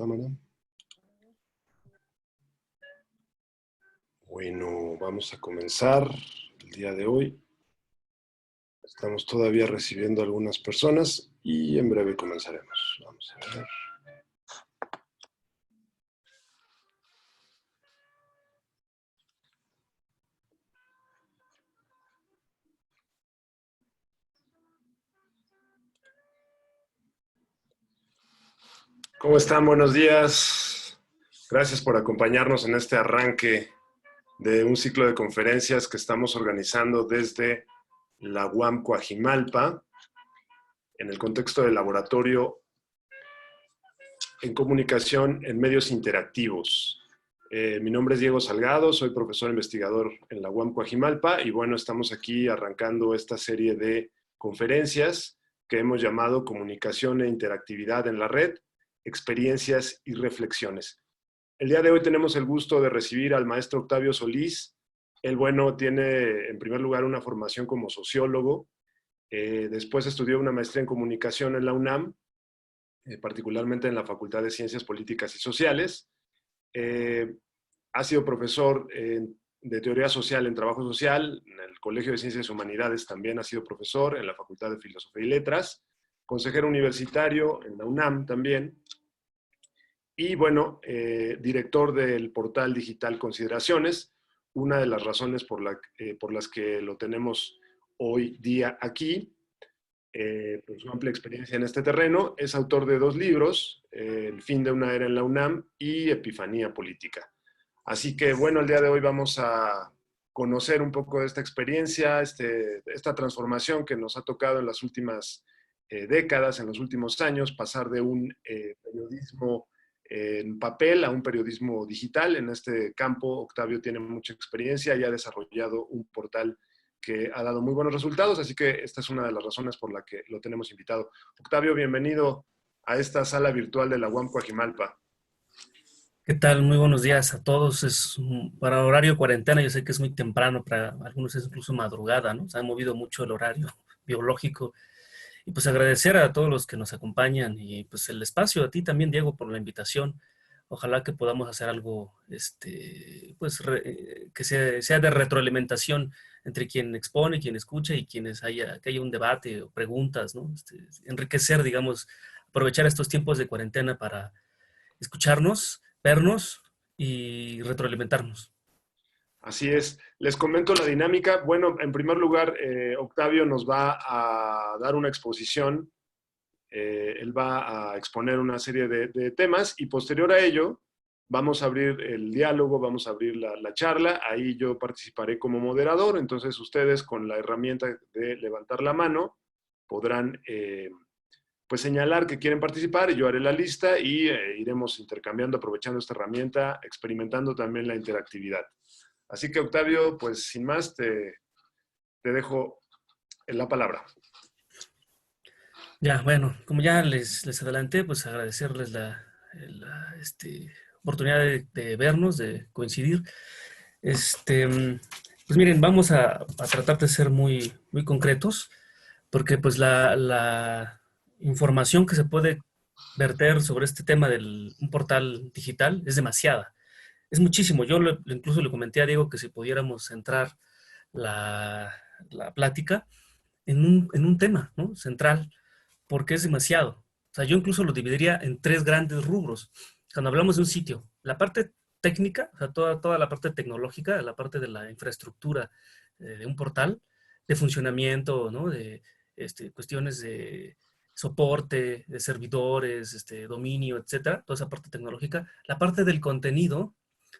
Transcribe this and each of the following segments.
Cámara. Bueno, vamos a comenzar el día de hoy. Estamos todavía recibiendo algunas personas y en breve comenzaremos. Vamos a ver. ¿Cómo están? Buenos días. Gracias por acompañarnos en este arranque de un ciclo de conferencias que estamos organizando desde la UAM Coajimalpa en el contexto del laboratorio en comunicación en medios interactivos. Mi nombre es Diego Salgado, soy profesor investigador en la UAM Coajimalpa y bueno, estamos aquí arrancando esta serie de conferencias que hemos llamado Comunicación e Interactividad en la Red, Experiencias y Reflexiones. El día de hoy tenemos el gusto de recibir al maestro Octavio Solís. Él, bueno, tiene en primer lugar una formación como sociólogo, después estudió una maestría en comunicación en la UNAM, particularmente en la Facultad de Ciencias Políticas y Sociales. Ha sido profesor de Teoría Social en Trabajo Social, en el Colegio de Ciencias y Humanidades también ha sido profesor, en la Facultad de Filosofía y Letras, consejero universitario en la UNAM también, y bueno, director del portal digital Consideraciones, una de las razones por las que lo tenemos hoy día aquí, por su amplia experiencia en este terreno. Es autor de 2 libros, El fin de una era en la UNAM y Epifanía Política. Así que bueno, el día de hoy vamos a conocer un poco de esta experiencia, esta transformación que nos ha tocado en las últimas décadas, en los últimos años, pasar de un periodismo en papel a un periodismo digital. En este campo, Octavio tiene mucha experiencia y ha desarrollado un portal que ha dado muy buenos resultados, así que esta es una de las razones por la que lo tenemos invitado. Octavio, bienvenido a esta sala virtual de la UAM Coajimalpa. ¿Qué tal? Muy buenos días a todos. Para horario cuarentena, yo sé que es muy temprano, para algunos es incluso madrugada, ¿no? Se ha movido mucho el horario biológico. Y pues agradecer a todos los que nos acompañan y pues el espacio, a ti también, Diego, por la invitación. Ojalá que podamos hacer algo, que sea de retroalimentación entre quien expone, quien escucha y que haya un debate o preguntas, ¿no? Enriquecer, digamos, aprovechar estos tiempos de cuarentena para escucharnos, vernos y retroalimentarnos. Así es. Les comento la dinámica. Bueno, en primer lugar, Octavio nos va a dar una exposición. Él va a exponer una serie de temas y posterior a ello vamos a abrir el diálogo, vamos a abrir la charla. Ahí yo participaré como moderador. Entonces ustedes con la herramienta de levantar la mano podrán pues señalar que quieren participar y yo haré la lista y iremos intercambiando, aprovechando esta herramienta, experimentando también la interactividad. Así que, Octavio, pues sin más, te dejo la palabra. Ya, bueno, como ya les adelanté, pues agradecerles oportunidad de vernos, de coincidir. Pues miren, vamos a tratar de ser muy concretos, porque pues la información que se puede verter sobre este tema de un portal digital es demasiada. Es muchísimo. Incluso le comenté a Diego que si pudiéramos centrar la, la plática en un tema, ¿no? Central, porque es demasiado. O sea, yo incluso lo dividiría en 3 grandes rubros. Cuando hablamos de un sitio, la parte técnica, o sea, toda la parte tecnológica, la parte de la infraestructura de un portal, de funcionamiento, ¿no? De cuestiones de soporte, de servidores, dominio, etcétera, toda esa parte tecnológica. La parte del contenido,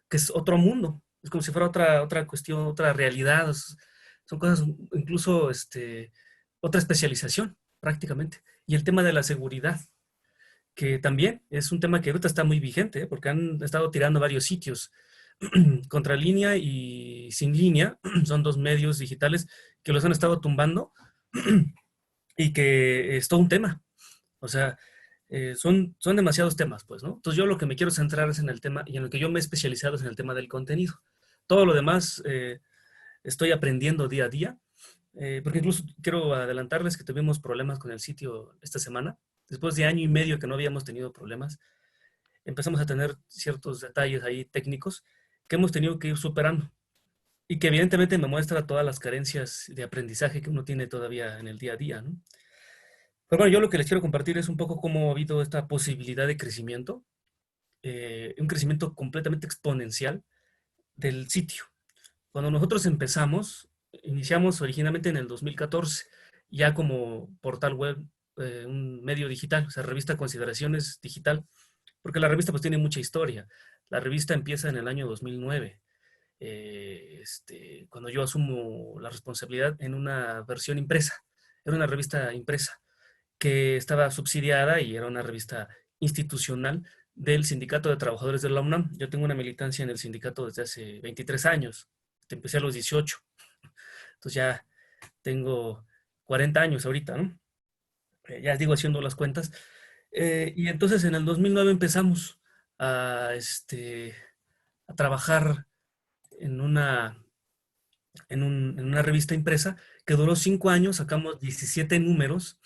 que es otro mundo, es como si fuera otra cuestión, otra realidad, son cosas incluso, otra especialización prácticamente. Y el tema de la seguridad, que también es un tema que ahorita está muy vigente, ¿eh? Porque han estado tirando varios sitios, Contralínea y Sin Línea, son 2 medios digitales que los han estado tumbando y que es todo un tema. O sea, son demasiados temas, pues, ¿no? Entonces yo lo que me quiero centrar es en el tema, y en lo que yo me he especializado es en el tema del contenido. Todo lo demás estoy aprendiendo día a día, porque incluso quiero adelantarles que tuvimos problemas con el sitio esta semana, después de año y medio que no habíamos tenido problemas. empezamos a tener ciertos detalles ahí técnicos que hemos tenido que ir superando y que evidentemente me muestra todas las carencias de aprendizaje que uno tiene todavía en el día a día, ¿no? Pero bueno, yo lo que les quiero compartir es un poco cómo ha habido esta posibilidad de crecimiento, un crecimiento completamente exponencial del sitio. Cuando nosotros empezamos, iniciamos originalmente en el 2014, ya como portal web, un medio digital, o sea, revista Consideraciones Digital, porque la revista pues tiene mucha historia. La revista empieza en el año 2009, cuando yo asumo la responsabilidad en una versión impresa. Era una revista impresa que estaba subsidiada y era una revista institucional del Sindicato de Trabajadores de la UNAM. Yo tengo una militancia en el sindicato desde hace 23 años. Empecé a los 18. Entonces ya tengo 40 años ahorita, ¿no? Ya digo haciendo las cuentas. Y entonces en el 2009 empezamos a, a trabajar en en una revista impresa que duró 5 años, sacamos 17 números,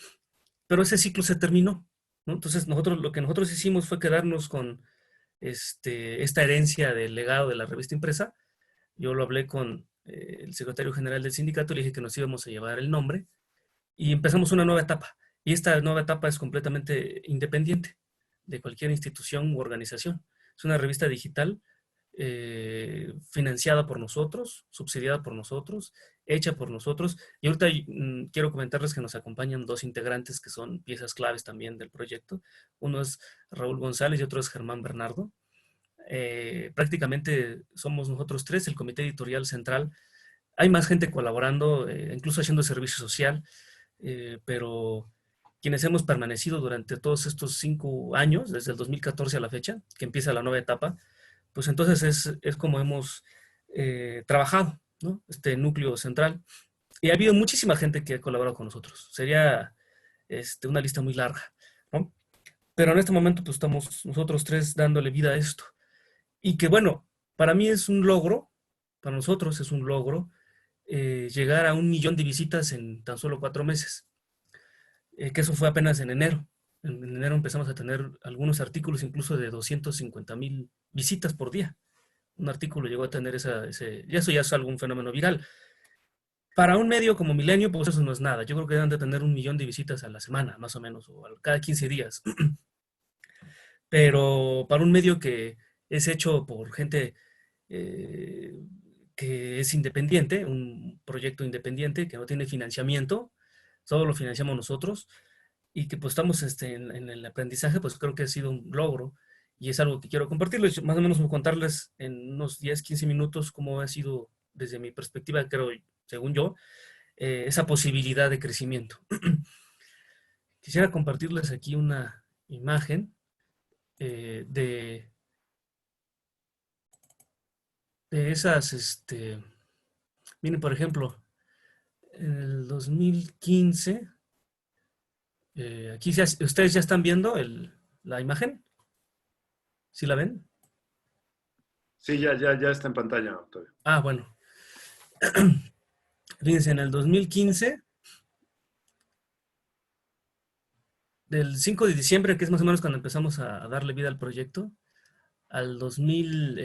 pero ese ciclo se terminó, ¿no? Entonces lo que nosotros hicimos fue quedarnos con esta herencia del legado de la revista impresa. Yo lo hablé con el secretario general del sindicato y le dije que nos íbamos a llevar el nombre y empezamos una nueva etapa. Y esta nueva etapa es completamente independiente de cualquier institución u organización. Es una revista digital financiada por nosotros, subsidiada por nosotros, hecha por nosotros. Y ahorita quiero comentarles que nos acompañan dos integrantes que son piezas claves también del proyecto. Uno es Raúl González y otro es Germán Bernardo. Prácticamente somos nosotros tres, el comité editorial central. Hay más gente colaborando, incluso haciendo servicio social, pero quienes hemos permanecido durante todos estos 5 años, desde el 2014 a la fecha, que empieza la nueva etapa, pues entonces es como hemos trabajado, ¿no? Este núcleo central. Y ha habido muchísima gente que ha colaborado con nosotros. Sería una lista muy larga, ¿no? Pero en este momento pues estamos nosotros tres dándole vida a esto. Y que bueno, para mí es un logro, para nosotros es un logro llegar a 1 millón de visitas en tan solo 4 meses. Que eso fue apenas en enero. En enero empezamos a tener algunos artículos incluso de 250,000 visitas por día. Un artículo llegó a tener y eso ya es algún fenómeno viral. Para un medio como Milenio, pues eso no es nada. Yo creo que deben de tener 1 millón de visitas a la semana, más o menos, o cada 15 días. Pero para un medio que es hecho por gente eh, que es independiente, un proyecto independiente que no tiene financiamiento, solo lo financiamos nosotros, y que pues estamos en el aprendizaje, pues creo que ha sido un logro y es algo que quiero compartirles, más o menos contarles en unos 10, 15 minutos cómo ha sido desde mi perspectiva, creo, según yo, esa posibilidad de crecimiento. Quisiera compartirles aquí una imagen eh, de, de esas, miren, por ejemplo, en el 2015, aquí ustedes ya están viendo la imagen, ¿sí la ven? Sí, ya está en pantalla, Octavio. Ah, bueno. Fíjense, en el 2015, del 5 de diciembre, que es más o menos cuando empezamos a darle vida al proyecto, al 2000,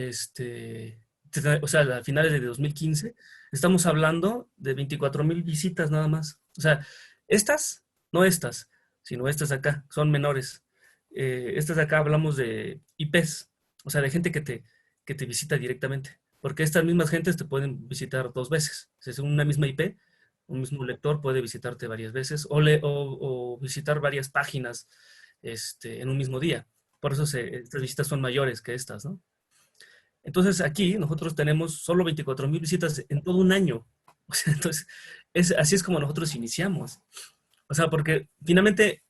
o sea, a finales de 2015, estamos hablando de 24,000 visitas nada más. O sea, estas, no estas, sino estas de acá, son menores. Estas de acá hablamos de IPs, o sea, de gente que te visita directamente. Porque estas mismas gentes te pueden visitar 2 veces. Es una misma IP, un mismo lector puede visitarte varias veces o visitar varias páginas en un mismo día. Por eso estas visitas son mayores que estas, ¿no? Entonces aquí nosotros tenemos solo 24,000 visitas en todo un año. O sea, entonces, así es como nosotros iniciamos. O sea, porque finalmente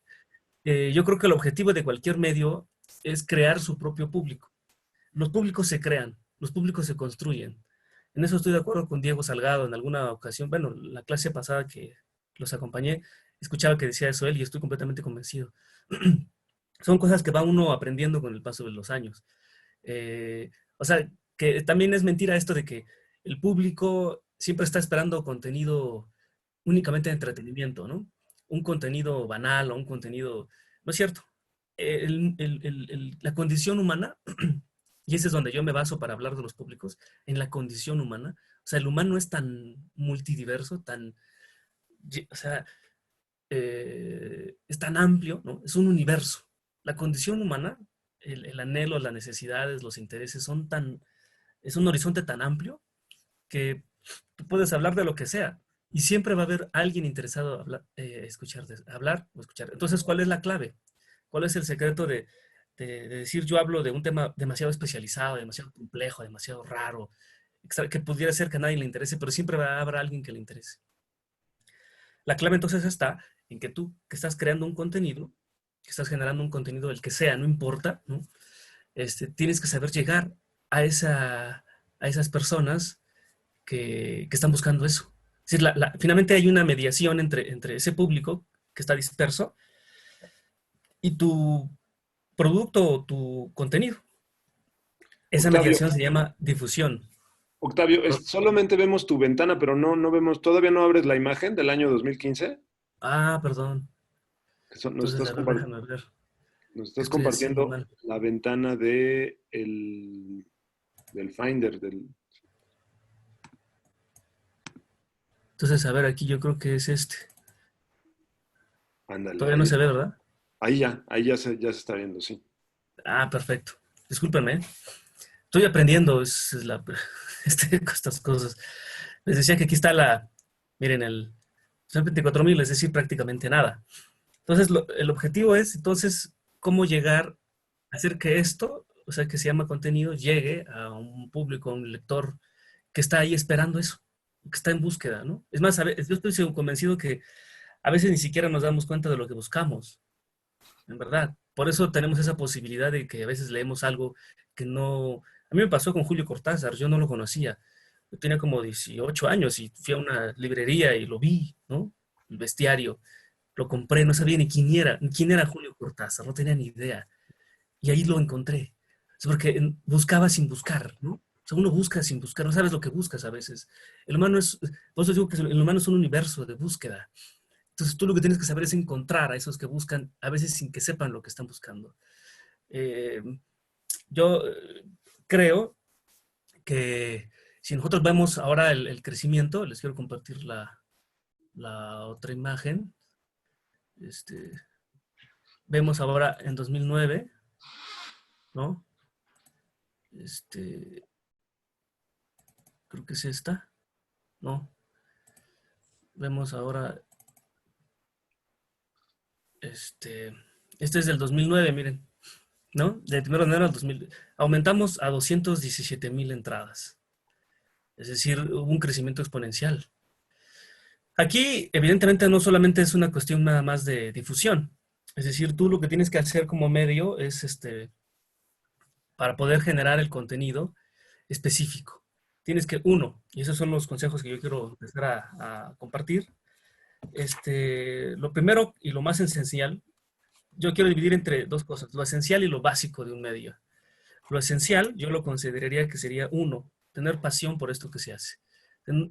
yo creo que el objetivo de cualquier medio es crear su propio público. Los públicos se crean, los públicos se construyen. En eso estoy de acuerdo con Diego Salgado en alguna ocasión. Bueno, la clase pasada que los acompañé, escuchaba que decía eso él y estoy completamente convencido. Son cosas que va uno aprendiendo con el paso de los años. O sea, que también es mentira esto de que el público siempre está esperando contenido únicamente de entretenimiento, ¿no? Un contenido banal o un contenido... No es cierto. la condición humana, y ese es donde yo me baso para hablar de los públicos, en la condición humana. O sea, el humano es tan multidiverso, o sea, es tan amplio, ¿no? Es un universo. La condición humana, el anhelo, las necesidades, los intereses es un horizonte tan amplio que tú puedes hablar de lo que sea y siempre va a haber alguien interesado en hablar o escuchar. Entonces, ¿cuál es la clave? ¿Cuál es el secreto de decir yo hablo de un tema demasiado especializado, demasiado complejo, demasiado raro, que pudiera ser que a nadie le interese, pero siempre va a haber alguien que le interese? La clave entonces está en que tú que estás creando un contenido, que estás generando un contenido, el que sea, no importa, ¿no? Tienes que saber llegar a esas personas que están buscando eso. Es decir, finalmente hay una mediación entre ese público que está disperso y tu producto o tu contenido. Esa Octavio, mediación se llama difusión. Octavio, solamente vemos tu ventana, pero no vemos, todavía no abres la imagen del año 2015. Perdón. Nos Entonces, estás, a ver, déjame ver. nos ¿Qué estás estoy haciendo compartiendo mal? la ventana del Finder. Entonces, a ver, aquí yo creo que es Ándale, Todavía no se ve, ¿verdad? ahí ya se está viendo, sí. Perfecto. Discúlpenme. Estoy aprendiendo estas cosas. Les decía que aquí está miren, son 24,000, es decir, prácticamente nada. Entonces, el objetivo es, entonces, cómo llegar a hacer que esto, o sea, que se llama contenido, llegue a un público, a un lector que está ahí esperando eso, que está en búsqueda, ¿no? Es más, yo estoy convencido que a veces ni siquiera nos damos cuenta de lo que buscamos, en verdad. Por eso tenemos esa posibilidad de que a veces leemos algo que no... A mí me pasó con Julio Cortázar, yo no lo conocía. Yo tenía como 18 años y fui a una librería y lo vi, ¿no? El bestiario. Lo compré, no sabía ni quién era Julio Cortázar, no tenía ni idea. Y ahí lo encontré. Es porque buscaba sin buscar, ¿no? O sea, uno busca sin buscar, no sabes lo que buscas a veces. El humano por eso digo que el humano es un universo de búsqueda. Entonces tú lo que tienes que saber es encontrar a esos que buscan, a veces sin que sepan lo que están buscando. Eh, yo creo que si nosotros vemos ahora el crecimiento, les quiero compartir la otra imagen. Vemos ahora en 2009, ¿no? Creo que es esta, ¿no? Vemos ahora, este es del 2009, miren, ¿no? Del 1 de enero al 2000, aumentamos a 217,000 entradas. Es decir, hubo un crecimiento exponencial. Aquí, evidentemente, no solamente es una cuestión nada más de difusión. Es decir, tú lo que tienes que hacer como medio es, para poder generar el contenido específico. Tienes que, uno, y esos son los consejos que yo quiero empezar a compartir. Lo primero y lo más esencial, yo quiero dividir entre dos cosas, lo esencial y lo básico de un medio. Lo esencial, yo lo consideraría que sería, uno, tener pasión por esto que se hace,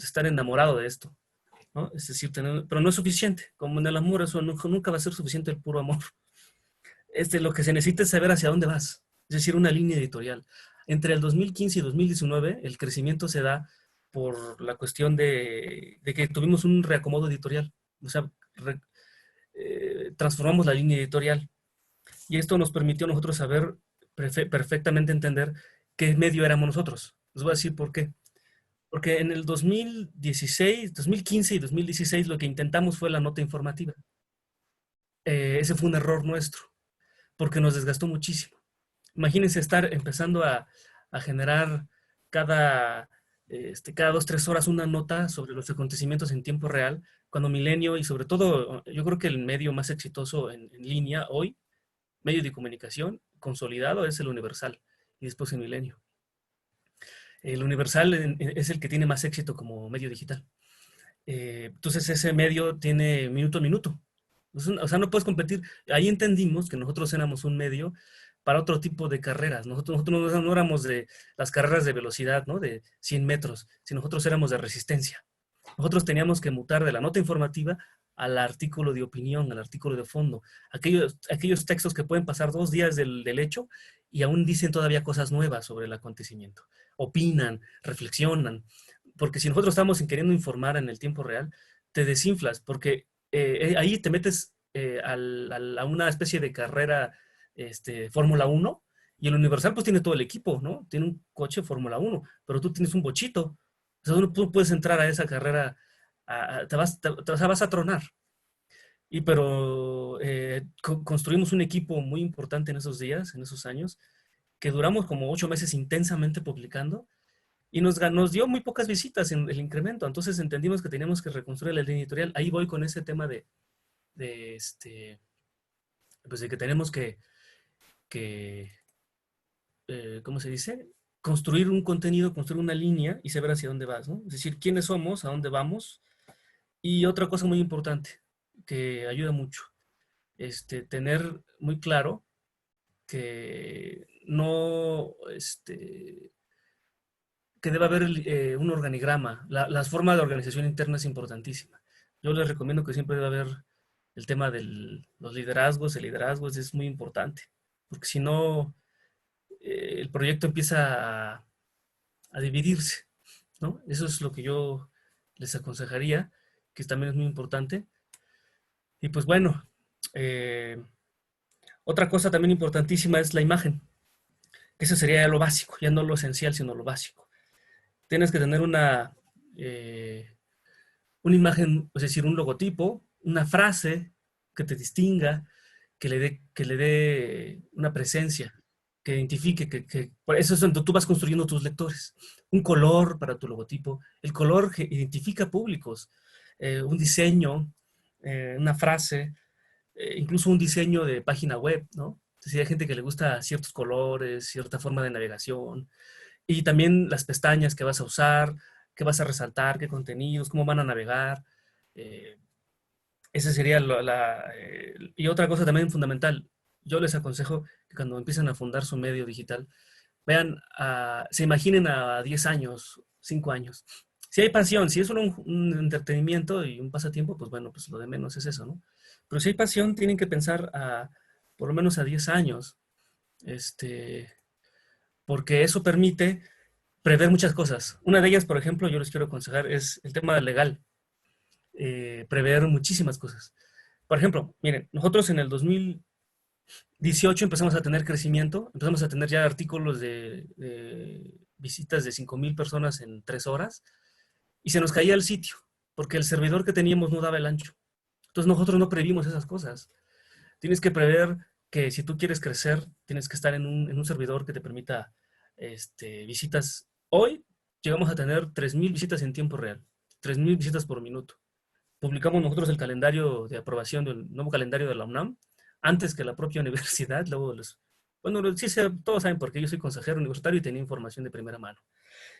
estar enamorado de esto, ¿no? Es decir, pero no es suficiente, como en el amor, eso nunca va a ser suficiente el puro amor. Lo que se necesita es saber hacia dónde vas, es decir, una línea editorial. Entre el 2015 y 2019, el crecimiento se da por la cuestión de que tuvimos un reacomodo editorial, o sea, transformamos la línea editorial. Y esto nos permitió a nosotros saber perfectamente entender qué medio éramos nosotros. Les voy a decir por qué. Porque en el 2016, 2015 y 2016 lo que intentamos fue la nota informativa. Ese fue un error nuestro, porque nos desgastó muchísimo. Imagínense estar empezando a generar cada, cada 2, 3 horas una nota sobre los acontecimientos en tiempo real, cuando Milenio y sobre todo, yo creo que el medio más exitoso en línea hoy, medio de comunicación consolidado, es el Universal y después el Milenio. El Universal es el que tiene más éxito como medio digital. Entonces ese medio tiene minuto a minuto. O sea, no puedes competir. Ahí entendimos que nosotros éramos un medio para otro tipo de carreras. Nosotros no éramos de las carreras de velocidad, ¿no? De 100 metros, sino nosotros éramos de resistencia. Nosotros teníamos que mutar de la nota informativa al artículo de opinión, al artículo de fondo, aquellos textos que pueden pasar 2 días del hecho y aún dicen todavía cosas nuevas sobre el acontecimiento. Opinan, reflexionan, porque si nosotros estamos queriendo informar en el tiempo real, te desinflas, porque ahí te metes a una especie de carrera Fórmula 1, y el Universal pues tiene todo el equipo, ¿no? Tiene un coche Fórmula 1, pero tú tienes un bochito. O sea, tú puedes entrar a esa carrera, vas a tronar. Pero construimos un equipo muy importante en esos días, en esos años, que duramos como 8 meses intensamente publicando, y nos dio muy pocas visitas en el incremento. Entonces entendimos que teníamos que reconstruir la línea editorial. Ahí voy con ese tema de pues de que tenemos que ¿cómo se dice? Construir un contenido, construir una línea y saber hacia dónde vas, ¿no? Es decir, quiénes somos, a dónde vamos. Y otra cosa muy importante, que ayuda mucho, tener muy claro que no, que debe haber un organigrama. Las formas de organización interna es importantísima. Yo les recomiendo que siempre debe haber el tema de los liderazgos. El liderazgo es muy importante, porque si no, el proyecto empieza a dividirse, ¿no? Eso es lo que yo les aconsejaría, que también es muy importante. Y pues bueno, otra cosa también importantísima es la imagen, que eso sería lo básico, ya no lo esencial, sino lo básico. Tienes que tener una imagen, es decir, un logotipo, una frase que te distinga, que le dé una presencia, que identifique, por eso es donde tú vas construyendo tus lectores. Un color para tu logotipo. El color que identifica públicos. Un diseño, una frase, incluso un diseño de página web, ¿no? Es decir, hay gente que le gusta ciertos colores, cierta forma de navegación, y también las pestañas que vas a usar, qué vas a resaltar, qué contenidos, cómo van a navegar. Eh, Ese sería y otra cosa también fundamental. Yo les aconsejo que cuando empiecen a fundar su medio digital, se imaginen a 10 años, 5 años. Si hay pasión, si es solo un entretenimiento y un pasatiempo, pues bueno, pues lo de menos es eso, ¿no? Pero si hay pasión, tienen que pensar por lo menos a 10 años, porque eso permite prever muchas cosas. Una de ellas, por ejemplo, yo les quiero aconsejar, es el tema legal. Prever muchísimas cosas. Por ejemplo, miren, nosotros en el 2018 empezamos a tener crecimiento, empezamos a tener ya artículos de visitas de 5,000 personas en 3 horas, y se nos caía el sitio, porque el servidor que teníamos no daba el ancho. Entonces nosotros no previmos esas cosas. Tienes que prever que si tú quieres crecer, tienes que estar en un servidor que te permita visitas. Hoy llegamos a tener 3,000 visitas en tiempo real, 3,000 visitas por minuto. Publicamos nosotros el calendario de aprobación del nuevo calendario de la UNAM antes que la propia universidad. Luego bueno, sí, todos saben porque yo soy consejero universitario y tenía información de primera mano.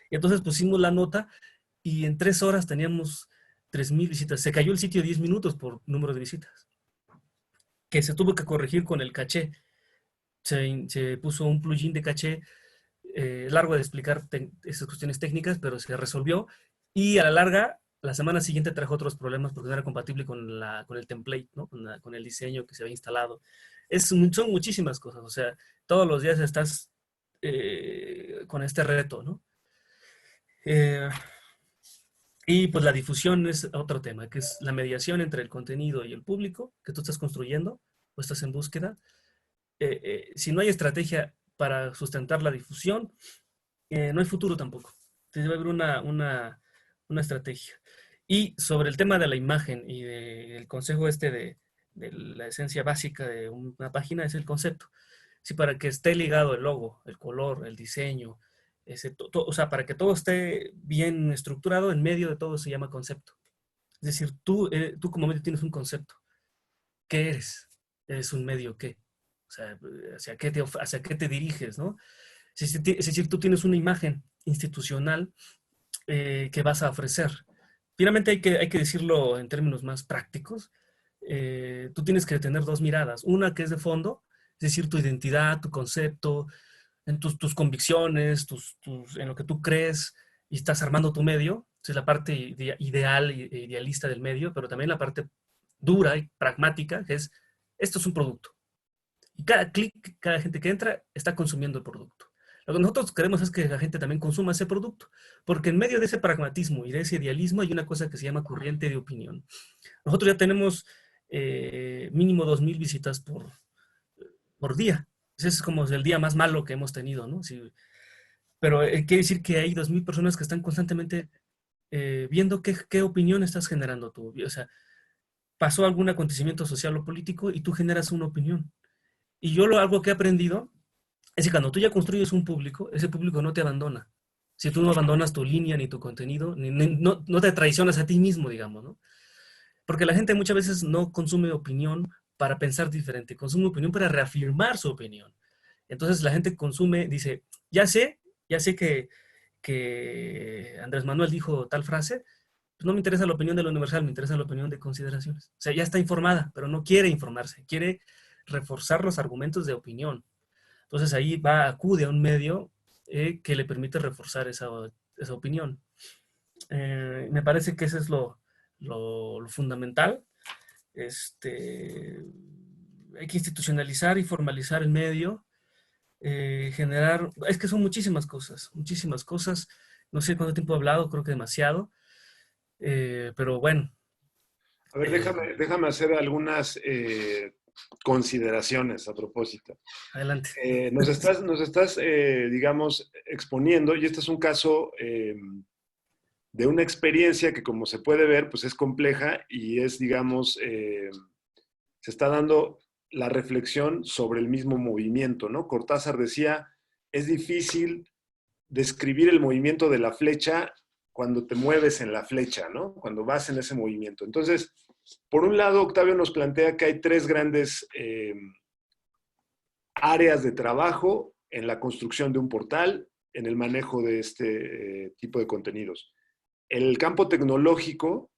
Y entonces pusimos la nota y en 3 horas teníamos 3,000 visitas. Se cayó el sitio 10 minutos por número de visitas, que se tuvo que corregir con el caché. Se puso un plugin de caché, largo de explicar esas cuestiones técnicas, pero se resolvió, y a la larga, la semana siguiente trajo otros problemas porque no era compatible con el template, ¿no? Con el diseño que se había instalado. Son muchísimas cosas, o sea, todos los días estás con este reto, ¿no? Y pues la difusión es otro tema, que es la mediación entre el contenido y el público que tú estás construyendo o estás en búsqueda. Si no hay estrategia para sustentar la difusión, no hay futuro tampoco. Debe haber una estrategia. Y sobre el tema de la imagen y del consejo de la esencia básica de una página es el concepto. Sí, para que esté ligado el logo, el color, el diseño, o sea, para que todo esté bien estructurado, en medio de todo se llama concepto. Es decir, tú como medio tienes un concepto. ¿Qué eres? ¿Eres un medio qué? O sea, hacia qué te diriges, ¿no? Es decir, tú tienes una imagen institucional que vas a ofrecer. Finalmente hay que decirlo en términos más prácticos. Tú tienes que tener 2 miradas. Una que es de fondo, es decir, tu identidad, tu concepto, en tus convicciones, en lo que tú crees y estás armando tu medio. Esa es la parte ideal e idealista del medio, pero también la parte dura y pragmática, que es, esto es un producto. Y cada clic, cada gente que entra está consumiendo el producto. Lo que nosotros queremos es que la gente también consuma ese producto, porque en medio de ese pragmatismo y de ese idealismo hay una cosa que se llama corriente de opinión. Nosotros ya tenemos mínimo 2,000 visitas por día. Ese es como el día más malo que hemos tenido, ¿no? Sí, pero quiere decir que hay 2,000 personas que están constantemente viendo qué opinión estás generando tú. O sea, pasó algún acontecimiento social o político y tú generas una opinión. Y yo algo que he aprendido es que cuando tú ya construyes un público, ese público no te abandona. Si tú no abandonas tu línea ni tu contenido, no te traicionas a ti mismo, digamos, ¿no? Porque la gente muchas veces no consume opinión para pensar diferente, consume opinión para reafirmar su opinión. Entonces la gente consume, dice, ya sé que Andrés Manuel dijo tal frase, pues no me interesa la opinión de la Universal, me interesa la opinión de Consideraciones. O sea, ya está informada, pero no quiere informarse, quiere reforzar los argumentos de opinión. Entonces ahí acude a un medio que le permite reforzar esa opinión. Me parece que eso es lo fundamental. Hay que institucionalizar y formalizar el medio, generar, es que son muchísimas cosas. No sé cuánto tiempo he hablado, creo que demasiado, pero bueno. A ver, déjame hacer algunas consideraciones a propósito. Adelante. Nos estás, digamos, exponiendo, y este es un caso de una experiencia que, como se puede ver, pues es compleja y es, digamos, se está dando la reflexión sobre el mismo movimiento, ¿no? Cortázar decía, es difícil describir el movimiento de la flecha cuando te mueves en la flecha, ¿no? Cuando vas en ese movimiento. Entonces, por un lado, Octavio nos plantea que hay tres grandes áreas de trabajo en la construcción de un portal, en el manejo de este tipo de contenidos. El campo tecnológico,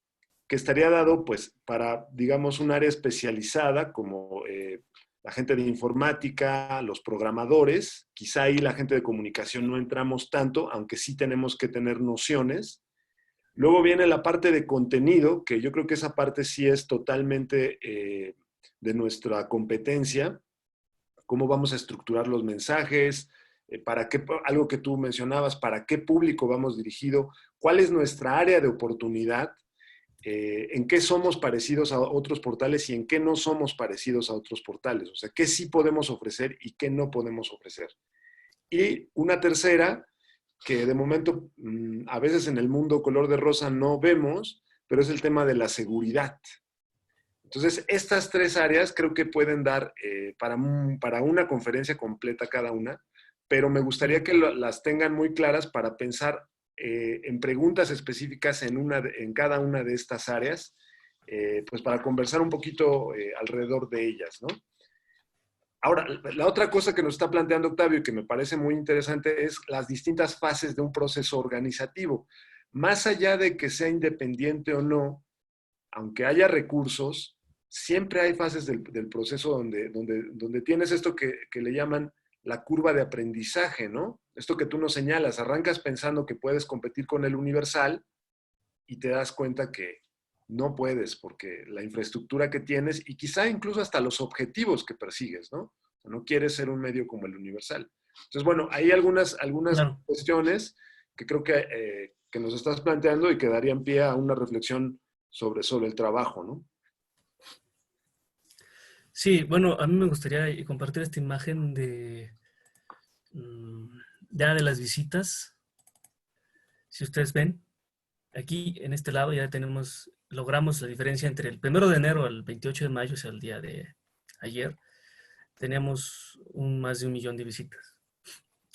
que estaría dado pues para, digamos, un área especializada como la gente de informática, los programadores, quizá ahí la gente de comunicación no entramos tanto, aunque sí tenemos que tener nociones. Luego viene la parte de contenido, que yo creo que esa parte sí es totalmente de nuestra competencia, cómo vamos a estructurar los mensajes, para qué, algo que tú mencionabas, para qué público vamos dirigido, cuál es nuestra área de oportunidad, en qué somos parecidos a otros portales y en qué no somos parecidos a otros portales. O sea, qué sí podemos ofrecer y qué no podemos ofrecer. Y una tercera, que de momento a veces en el mundo color de rosa no vemos, pero es el tema de la seguridad. Entonces, estas tres áreas creo que pueden dar para una conferencia completa cada una, pero me gustaría que las tengan muy claras para pensar en preguntas específicas en cada una de estas áreas, pues para conversar un poquito alrededor de ellas, ¿no? Ahora, la otra cosa que nos está planteando Octavio y que me parece muy interesante es las distintas fases de un proceso organizativo. Más allá de que sea independiente o no, aunque haya recursos, siempre hay fases del proceso donde tienes esto que le llaman la curva de aprendizaje, ¿no? Esto que tú nos señalas, arrancas pensando que puedes competir con el universal y te das cuenta que no puedes porque la infraestructura que tienes y quizá incluso hasta los objetivos que persigues, ¿no? O sea, no quieres ser un medio como el universal. Entonces, bueno, hay algunas Claro. cuestiones que creo que nos estás planteando y que darían pie a una reflexión sobre el trabajo, ¿no? Sí, bueno, a mí me gustaría compartir esta imagen mm, ya de las visitas. Si ustedes ven, aquí en este lado ya logramos la diferencia entre el 1 de enero al 28 de mayo, o sea, el día de ayer, teníamos más de 1 millón de visitas.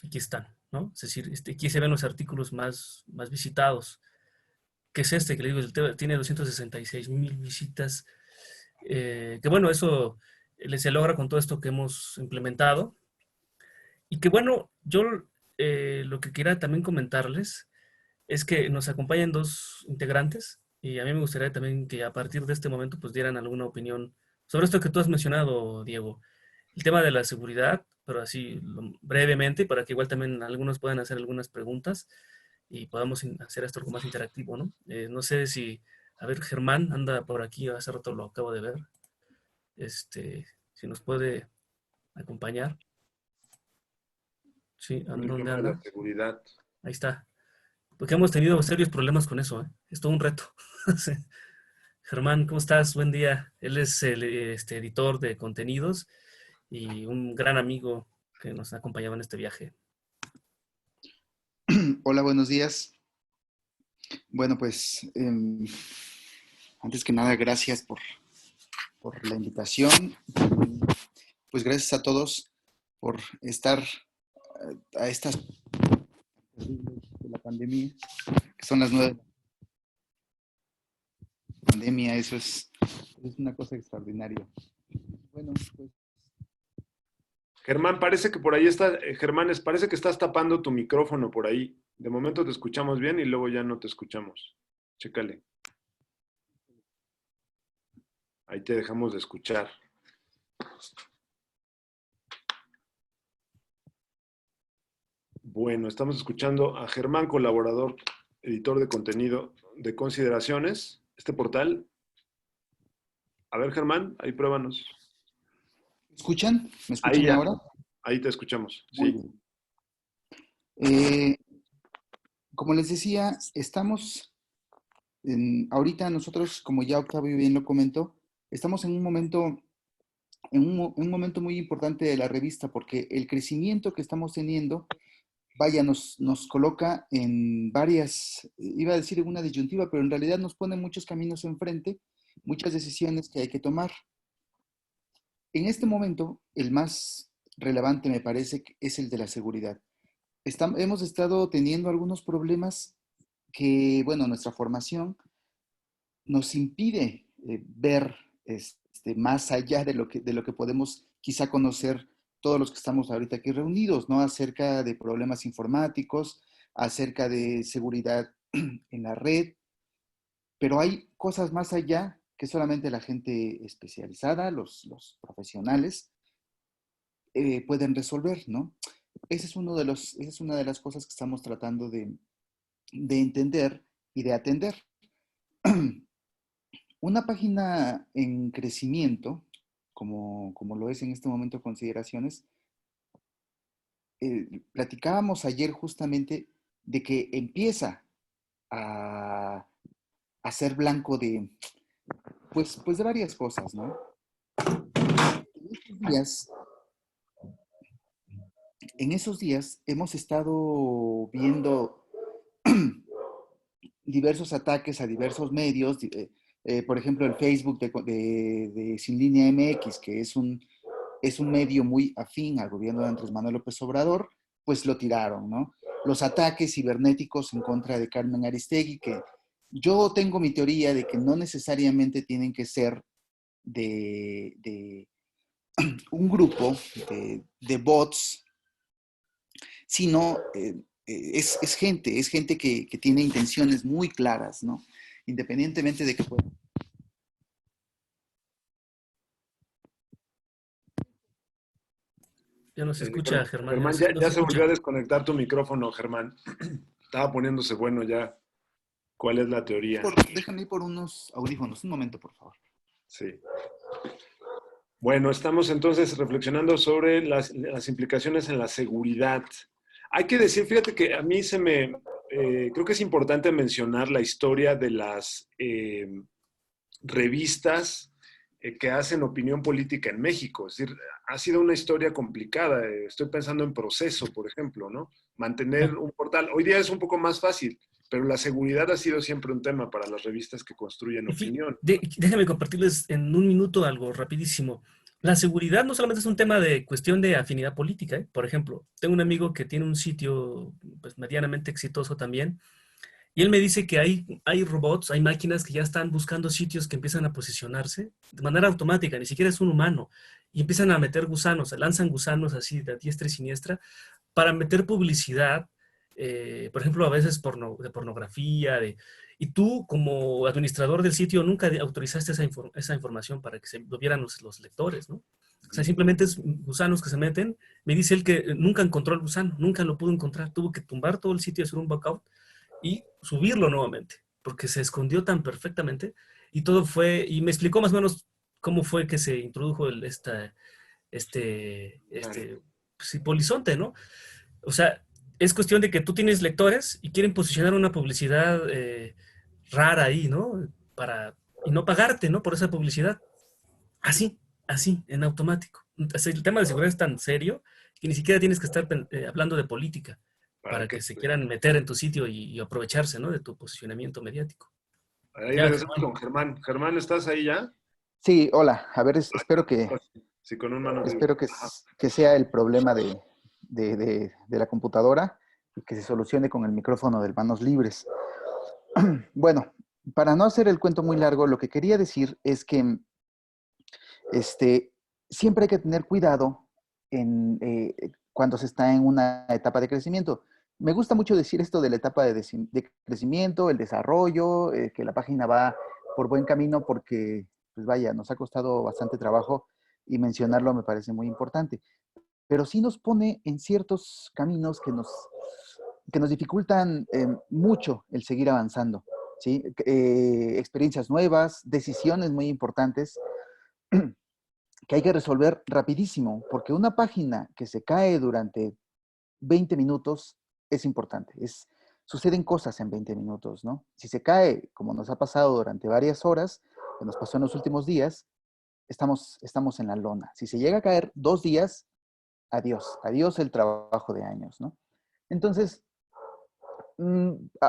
Aquí están, ¿no? Es decir, aquí se ven los artículos más visitados. ¿Qué es este? Que le digo, tiene 266,000 visitas. Que bueno, eso se logra con todo esto que hemos implementado. Y que bueno, yo lo que quería también comentarles es que nos acompañan dos integrantes y a mí me gustaría también que a partir de este momento pues dieran alguna opinión sobre esto que tú has mencionado, Diego. El tema de la seguridad, pero así brevemente, para que igual también algunos puedan hacer algunas preguntas y podamos hacer esto algo más interactivo, ¿no? No sé si A ver, Germán anda por aquí, hace rato lo acabo de ver. Si nos puede acompañar. Sí, Con el ¿dónde tema de la anda? seguridad. Ahí está. Porque hemos tenido serios problemas con eso, ¿eh? Es todo un reto. Sí. Germán, ¿cómo estás? Buen día. Él es el editor de contenidos y un gran amigo que nos ha acompañado en este viaje. Hola, buenos días. Bueno, pues antes que nada, gracias por la invitación. Pues gracias a todos por estar a estas terribles de la pandemia, que son las 9 de la pandemia. Eso es una cosa extraordinaria. Bueno, pues Germán, parece que por ahí está, Germán, parece que estás tapando tu micrófono por ahí. De momento te escuchamos bien y luego ya no te escuchamos. Chécale. Ahí te dejamos de escuchar. Bueno, estamos escuchando a Germán, colaborador, editor de contenido de Consideraciones, este portal. A ver, Germán, ahí pruébanos. ¿me escuchan? ¿Me Ahí escuchan ya, ahora? ahí te escuchamos, Muy sí. bien. Como les decía, estamos ahorita nosotros, como ya Octavio bien lo comentó, estamos en un momento un momento muy importante de la revista, porque el crecimiento que estamos teniendo, vaya, nos coloca en varias, iba a decir en una disyuntiva, pero en realidad nos pone muchos caminos enfrente, muchas decisiones que hay que tomar. En este momento, el más relevante me parece que es el de la seguridad. Hemos estado teniendo algunos problemas que, bueno, nuestra formación nos impide ver más allá de lo que podemos quizá conocer todos los que estamos ahorita aquí reunidos, ¿no? Acerca de problemas informáticos, acerca de seguridad en la red, pero hay cosas más allá que solamente la gente especializada, los profesionales, pueden resolver, ¿no? Esa es una de las cosas que estamos tratando de entender y de atender. Una página en crecimiento, como lo es en este momento Consideraciones, platicábamos ayer justamente de que empieza a, a ser blanco de, pues de varias cosas, ¿no? En estos días, en esos días hemos estado viendo diversos ataques a diversos medios, por ejemplo, el Facebook de Sin Línea MX, que es un medio muy afín al gobierno de Andrés Manuel López Obrador, pues lo tiraron, ¿no? Los ataques cibernéticos en contra de Carmen Aristegui, que yo tengo mi teoría de que no necesariamente tienen que ser de un grupo de bots, sino es gente que tiene intenciones muy claras, ¿no? Independientemente de que pueda. Ya nos escucha, Germán. Germán, No ya se se volvió escucha. a desconectar tu micrófono, Germán. Estaba poniéndose bueno ya. ¿Cuál es la teoría? Déjame ir por unos audífonos. Un momento, por favor. Sí. Bueno, estamos entonces reflexionando sobre las implicaciones en la seguridad. Hay que decir, fíjate que a mí creo que es importante mencionar la historia de las revistas que hacen opinión política en México. Es decir, ha sido una historia complicada. Estoy pensando en Proceso, por ejemplo, ¿no? Mantener un portal. Hoy día es un poco más fácil, pero la seguridad ha sido siempre un tema para las revistas que construyen opinión. Déjame compartirles en un minuto algo rapidísimo. La seguridad no solamente es un tema de cuestión de afinidad política, ¿eh? Por ejemplo, tengo un amigo que tiene un sitio pues, medianamente exitoso también, y él me dice que hay robots, hay máquinas que ya están buscando sitios que empiezan a posicionarse de manera automática, ni siquiera es un humano, y empiezan a meter gusanos, lanzan gusanos así de diestra y siniestra para meter publicidad, por ejemplo, a veces de pornografía, y tú como administrador del sitio nunca autorizaste esa información para que lo vieran los lectores, ¿no? O sea, simplemente es gusanos que se meten. Me dice él que nunca encontró el gusano, nunca lo pudo encontrar, tuvo que tumbar todo el sitio, hacer un backup y subirlo nuevamente, porque se escondió tan perfectamente y todo fue, y me explicó más o menos cómo fue que se introdujo pues, sí, polizonte, ¿no? O sea, es cuestión de que tú tienes lectores y quieren posicionar una publicidad rara ahí, ¿no? Y no pagarte, ¿no? Por esa publicidad. Así, así, en automático. Entonces, el tema de seguridad es tan serio que ni siquiera tienes que estar hablando de política ¿Para para qué? que se quieran meter en tu sitio y aprovecharse, ¿no? De tu posicionamiento mediático. Ahí Ya, regresamos Germán. con Germán. Germán, ¿estás ahí ya? Sí, hola. A ver, Sí, con un mano libre. espero que, Ajá. que sea el problema de la computadora y que se solucione con el micrófono de manos libres. Bueno, para no hacer el cuento muy largo, lo que quería decir es que este, siempre hay que tener cuidado cuando se está en una etapa de crecimiento. Me gusta mucho decir esto de la etapa de crecimiento, el desarrollo, que la página va por buen camino porque, pues vaya, nos ha costado bastante trabajo y mencionarlo me parece muy importante. Pero sí nos pone en ciertos caminos que nos dificultan mucho el seguir avanzando. ¿Sí? Experiencias nuevas, decisiones muy importantes que hay que resolver rapidísimo, porque una página que se cae durante 20 minutos es importante. Suceden cosas en 20 minutos, ¿no? Si se cae, como nos ha pasado durante varias horas, que nos pasó en los últimos días, estamos en la lona. Si se llega a caer 2 días, adiós, adiós el trabajo de años, ¿no? Entonces,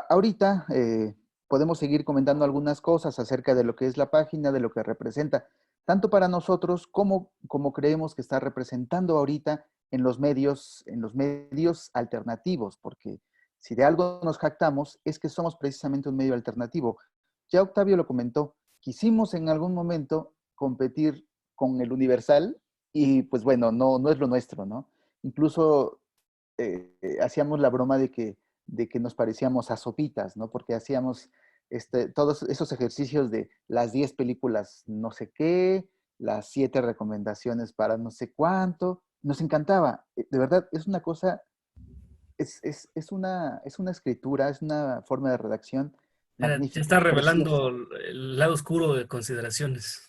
ahorita podemos seguir comentando algunas cosas acerca de lo que es la página, de lo que representa, tanto para nosotros como creemos que está representando ahorita en los medios alternativos, porque si de algo nos jactamos es que somos precisamente un medio alternativo. Ya Octavio lo comentó, quisimos en algún momento competir con el Universal y pues bueno, no es lo nuestro, ¿no? Incluso hacíamos la broma de que nos parecíamos a sopitas, ¿no? Porque hacíamos todos esos ejercicios de las 10 películas no sé qué, las 7 recomendaciones para no sé cuánto. Nos encantaba. De verdad, es una cosa, es una escritura, es una forma de redacción Ya está magnífica, revelando preciosa. el lado oscuro de consideraciones.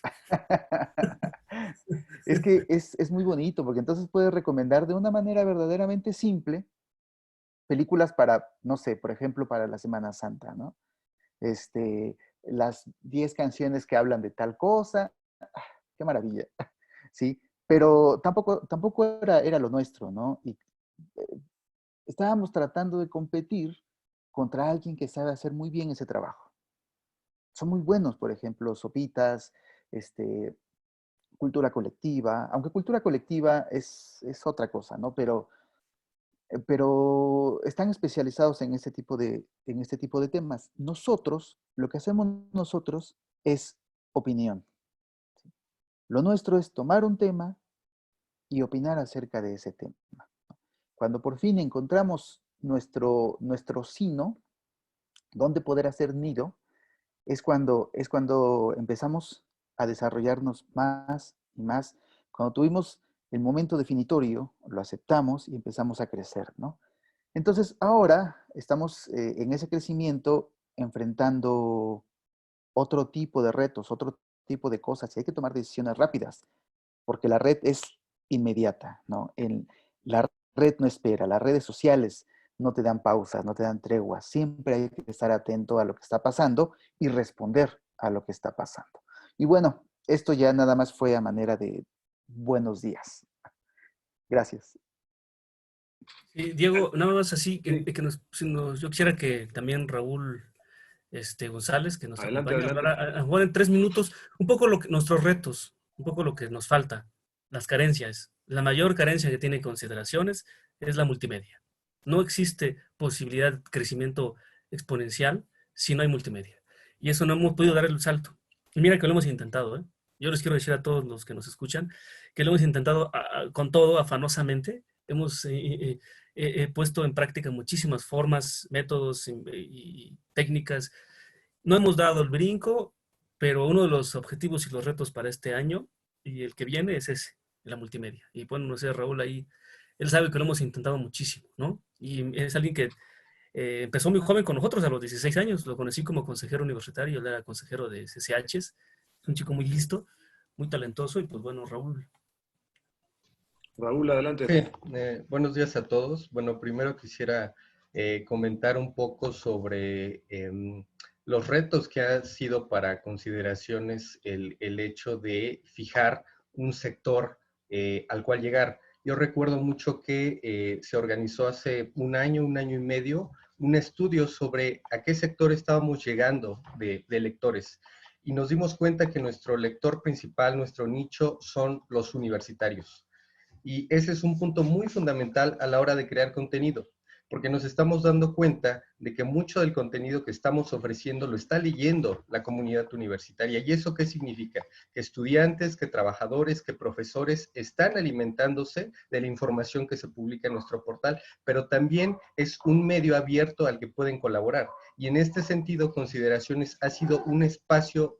Es que es muy bonito, porque entonces puedes recomendar de una manera verdaderamente simple películas para, no sé, por ejemplo, para la Semana Santa, ¿no? Las 10 canciones que hablan de tal cosa, qué maravilla, ¿sí? Pero tampoco era lo nuestro, ¿no? Y eh, estábamos tratando de competir contra alguien que sabe hacer muy bien ese trabajo. Son muy buenos, por ejemplo, Sopitas, este, Cultura Colectiva, aunque Cultura Colectiva es otra cosa, ¿no? Pero están especializados en este tipo de temas. Nosotros, lo que hacemos nosotros es opinión. Lo nuestro es tomar un tema y opinar acerca de ese tema. Cuando por fin encontramos nuestro sino, donde poder hacer nido, es cuando empezamos a desarrollarnos más y más. Cuando tuvimos el momento definitorio, lo aceptamos y empezamos a crecer, ¿no? Entonces, ahora estamos en ese crecimiento enfrentando otro tipo de retos, otro tipo de cosas, y hay que tomar decisiones rápidas, porque la red es inmediata, ¿no? La red no espera, las redes sociales no te dan pausas, no te dan treguas, siempre hay que estar atento a lo que está pasando y responder a lo que está pasando. Y bueno, esto ya nada más fue a manera de buenos días. Gracias. Sí, Diego, nada más así, Sí, yo quisiera que también Raúl González, que nos adelante, acompaña, adelante. hablara a jugar en 3 minutos, un poco nuestros retos, un poco lo que nos falta, las carencias. La mayor carencia que tiene consideraciones es la multimedia. No existe posibilidad de crecimiento exponencial si no hay multimedia. Y eso no hemos podido dar el salto. Y mira que lo hemos intentado, ¿eh? Yo les quiero decir a todos los que nos escuchan que lo hemos intentado con todo, afanosamente. Hemos he puesto en práctica muchísimas formas, métodos y técnicas. No hemos dado el brinco, pero uno de los objetivos y los retos para este año y el que viene es ese, la multimedia. Y bueno, no sé, Raúl ahí, él sabe que lo hemos intentado muchísimo, ¿no? Y es alguien que Empezó muy joven con nosotros, a los 16 años. Lo conocí como consejero universitario, él era consejero de CCHs. Es un chico muy listo, muy talentoso y pues bueno, Raúl. Raúl, adelante. Sí, buenos días a todos. Bueno, primero quisiera comentar un poco sobre los retos que ha sido para consideraciones el hecho de fijar un sector al cual llegar. Yo recuerdo mucho que se organizó hace un año y medio, un estudio sobre a qué sector estábamos llegando de lectores. Y nos dimos cuenta que nuestro lector principal, nuestro nicho, son los universitarios. Y ese es un punto muy fundamental a la hora de crear contenido, porque nos estamos dando cuenta de que mucho del contenido que estamos ofreciendo lo está leyendo la comunidad universitaria. ¿Y eso qué significa? Que estudiantes, que trabajadores, que profesores están alimentándose de la información que se publica en nuestro portal, pero también es un medio abierto al que pueden colaborar. Y en este sentido, Consideraciones ha sido un espacio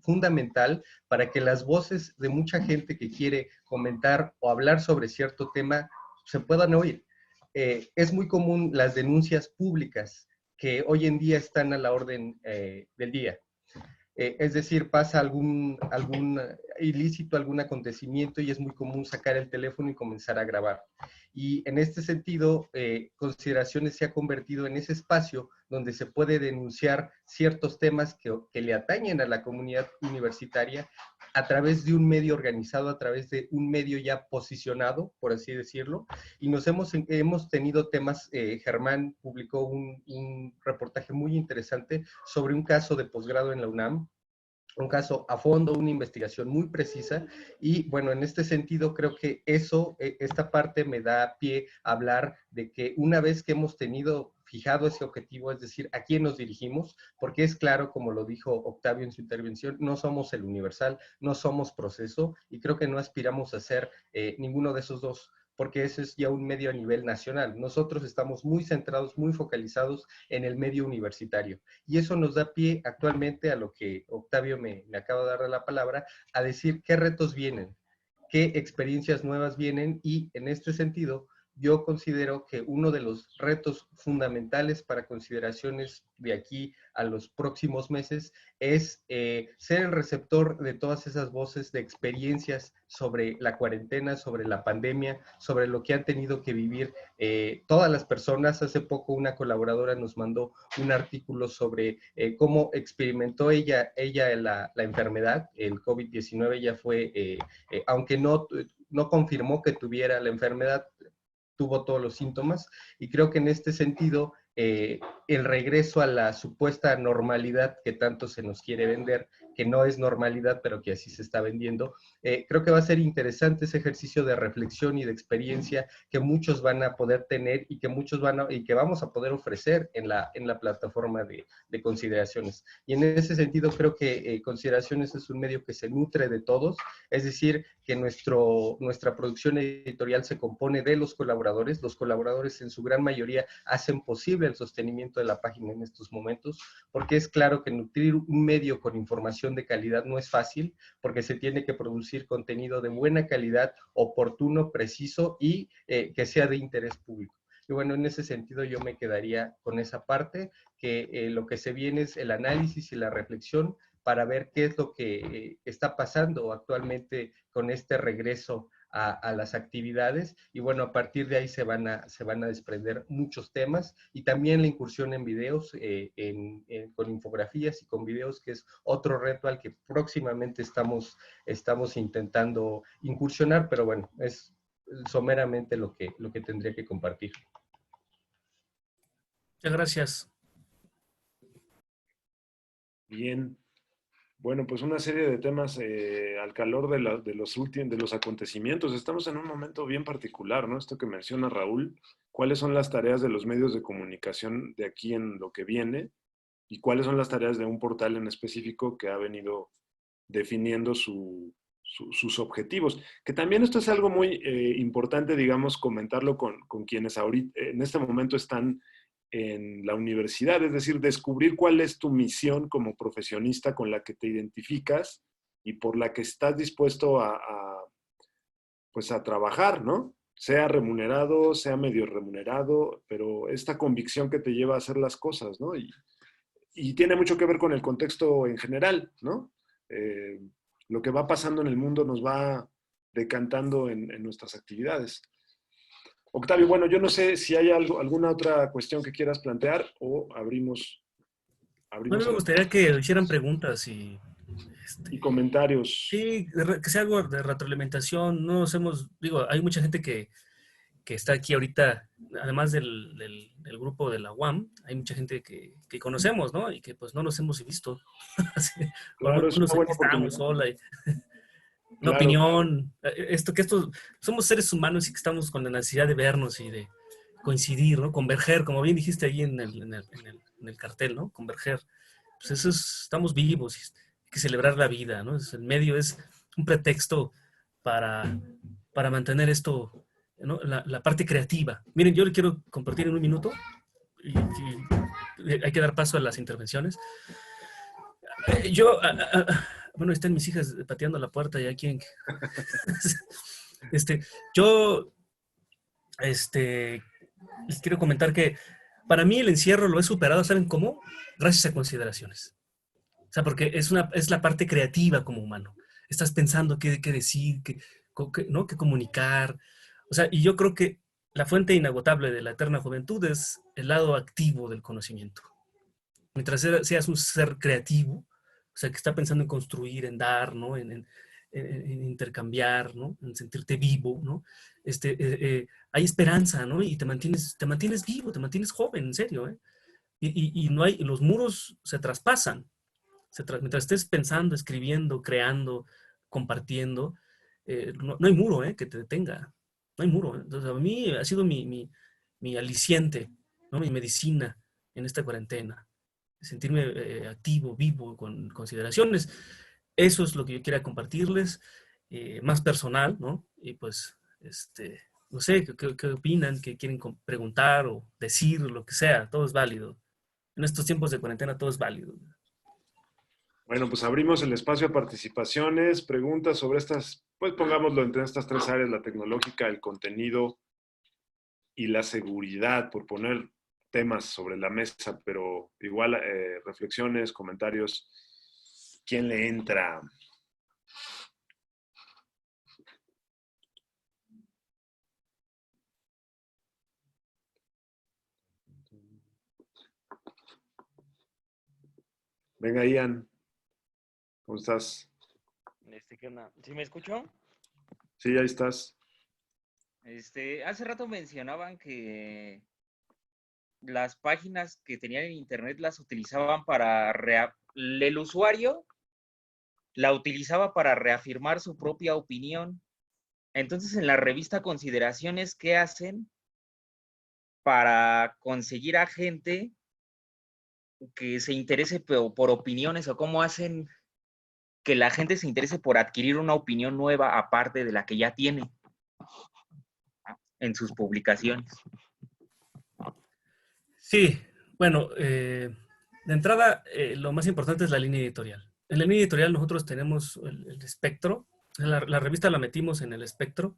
fundamental para que las voces de mucha gente que quiere comentar o hablar sobre cierto tema se puedan oír. Es muy común las denuncias públicas que hoy en día están a la orden del día. Es decir, pasa algún ilícito, algún acontecimiento y es muy común sacar el teléfono y comenzar a grabar. Y en este sentido, Consideraciones se ha convertido en ese espacio donde se puede denunciar ciertos temas que le atañen a la comunidad universitaria a través de un medio organizado, a través de un medio ya posicionado, por así decirlo. Y hemos tenido temas, Germán publicó un reportaje muy interesante sobre un caso de posgrado en la UNAM, un caso a fondo, una investigación muy precisa y bueno, en este sentido creo que esta parte me da pie a hablar de que una vez que hemos tenido fijado ese objetivo, es decir, a quién nos dirigimos, porque es claro, como lo dijo Octavio en su intervención, no somos el Universal, no somos Proceso y creo que no aspiramos a ser ninguno de esos dos, porque ese es ya un medio a nivel nacional. Nosotros estamos muy centrados, muy focalizados en el medio universitario. Y eso nos da pie actualmente a lo que Octavio me acaba de dar la palabra, a decir qué retos vienen, qué experiencias nuevas vienen y en este sentido yo considero que uno de los retos fundamentales para Consideraciones de aquí a los próximos meses es ser el receptor de todas esas voces de experiencias sobre la cuarentena, sobre la pandemia, sobre lo que han tenido que vivir todas las personas. Hace poco una colaboradora nos mandó un artículo sobre cómo experimentó ella la enfermedad, el COVID-19. Ella fue, aunque no confirmó que tuviera la enfermedad, tuvo todos los síntomas y creo que en este sentido el regreso a la supuesta normalidad que tanto se nos quiere vender, que no es normalidad, pero que así se está vendiendo, creo que va a ser interesante ese ejercicio de reflexión y de experiencia que muchos van a poder tener y que muchos y que vamos a poder ofrecer en la plataforma de Consideraciones. Y en ese sentido creo que Consideraciones es un medio que se nutre de todos, es decir, que nuestra producción editorial se compone de los colaboradores en su gran mayoría hacen posible el sostenimiento de la página en estos momentos, porque es claro que nutrir un medio con información de calidad no es fácil, porque se tiene que producir contenido de buena calidad, oportuno, preciso y que sea de interés público. Y bueno, en ese sentido yo me quedaría con esa parte, que lo que se viene es el análisis y la reflexión para ver qué es lo que está pasando actualmente con este regreso a las actividades y bueno, a partir de ahí se van a desprender muchos temas y también la incursión en videos, con infografías y con videos, que es otro reto al que próximamente estamos intentando incursionar, pero bueno, es someramente lo que tendría que compartir. Muchas gracias. Bien. Bueno, pues una serie de temas al calor de los acontecimientos. Estamos en un momento bien particular, ¿no? Esto que menciona Raúl, ¿cuáles son las tareas de los medios de comunicación de aquí en lo que viene? ¿Y cuáles son las tareas de un portal en específico que ha venido definiendo sus objetivos? Que también esto es algo muy importante, digamos, comentarlo con quienes ahorita, en este momento están en la universidad, es decir, descubrir cuál es tu misión como profesionista con la que te identificas y por la que estás dispuesto pues a trabajar, ¿no? sea remunerado, sea medio remunerado, pero esta convicción que te lleva a hacer las cosas, ¿no? Y tiene mucho que ver con el contexto en general, ¿no? Eh, lo que va pasando en el mundo nos va decantando en nuestras actividades. Octavio, bueno, yo no sé si hay alguna otra cuestión que quieras plantear o abrimos A mí me a gustaría que hicieran preguntas y, y comentarios. sí, que sea algo de retroalimentación. No nos hemos, digo, hay mucha gente que está aquí ahorita, además del grupo de la UAM, hay mucha gente que conocemos, ¿no? Y que pues no nos hemos visto. Así, por lo Claro, es menos una aquí buena estamos oportunidad. sola. Una Claro, opinión, somos seres humanos y que estamos con la necesidad de vernos y de coincidir, ¿no? Converger, como bien dijiste ahí en el cartel, ¿no? Converger. Pues eso es, estamos vivos, hay que celebrar la vida, ¿no? El medio es un pretexto para, para mantener esto, ¿no? La parte creativa. Miren, yo le quiero compartir en un minuto y hay que dar paso a las intervenciones. Yo, bueno, están mis hijas pateando la puerta y aquí este, yo, les quiero comentar que para mí el encierro lo he superado, ¿saben cómo? Gracias a consideraciones. O sea, porque es la parte creativa como humano. Estás pensando qué decir, ¿no? Qué comunicar. O sea, y yo creo que la fuente inagotable de la eterna juventud es el lado activo del conocimiento. Mientras seas un ser creativo, o sea, que está pensando en construir, en dar, ¿no? En intercambiar, ¿no? En sentirte vivo, ¿no? Hay esperanza, ¿no? Y te mantienes vivo, te mantienes joven, en serio, ¿eh? Y no hay, los muros se traspasan. Mientras estés pensando, escribiendo, creando, compartiendo, no hay muro, ¿eh? Que te detenga. No hay muro. Entonces, a mí ha sido mi aliciente, ¿no? Mi medicina en esta cuarentena, sentirme activo, vivo, con consideraciones. Eso es lo que yo quería compartirles, más personal, ¿no? Y pues, no sé, ¿qué opinan? ¿Qué quieren preguntar o decir? Lo que sea, todo es válido. En estos tiempos de cuarentena todo es válido. Bueno, pues abrimos el espacio a participaciones, preguntas sobre estas, pues pongámoslo entre estas tres áreas, la tecnológica, el contenido y la seguridad, por poner temas sobre la mesa, pero igual reflexiones, comentarios. ¿Quién le entra? Venga, Ian, ¿cómo estás? ¿Qué onda? ¿Sí me escucho? Sí, ahí estás. Hace rato mencionaban que las páginas que tenían en internet las utilizaban para el usuario la utilizaba para reafirmar su propia opinión. Entonces, en la revista Consideraciones, ¿qué hacen para conseguir a gente que se interese por opiniones, o cómo hacen que la gente se interese por adquirir una opinión nueva aparte de la que ya tiene en sus publicaciones? Sí, bueno, de entrada, lo más importante es la línea editorial. En la línea editorial nosotros tenemos el espectro, la revista la metimos en el espectro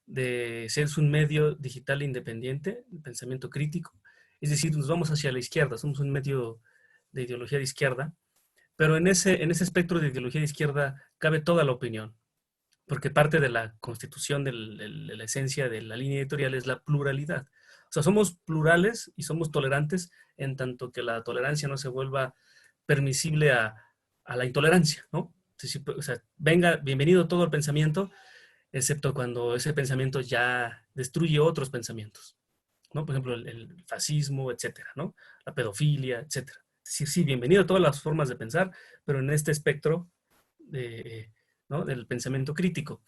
de ser un medio digital independiente, pensamiento crítico, es decir, nos vamos hacia la izquierda, somos un medio de ideología de izquierda, pero en ese espectro de ideología de izquierda cabe toda la opinión, porque parte de la constitución de la esencia de la línea editorial es la pluralidad. O sea, somos plurales y somos tolerantes en tanto que la tolerancia no se vuelva permisible a la intolerancia, ¿no? O sea, venga, bienvenido todo el pensamiento, excepto cuando ese pensamiento ya destruye otros pensamientos, ¿no? Por ejemplo, el fascismo, etcétera, ¿no? La pedofilia, etcétera. Es decir, sí, bienvenido a todas las formas de pensar, pero en este espectro de, ¿no? Del pensamiento crítico.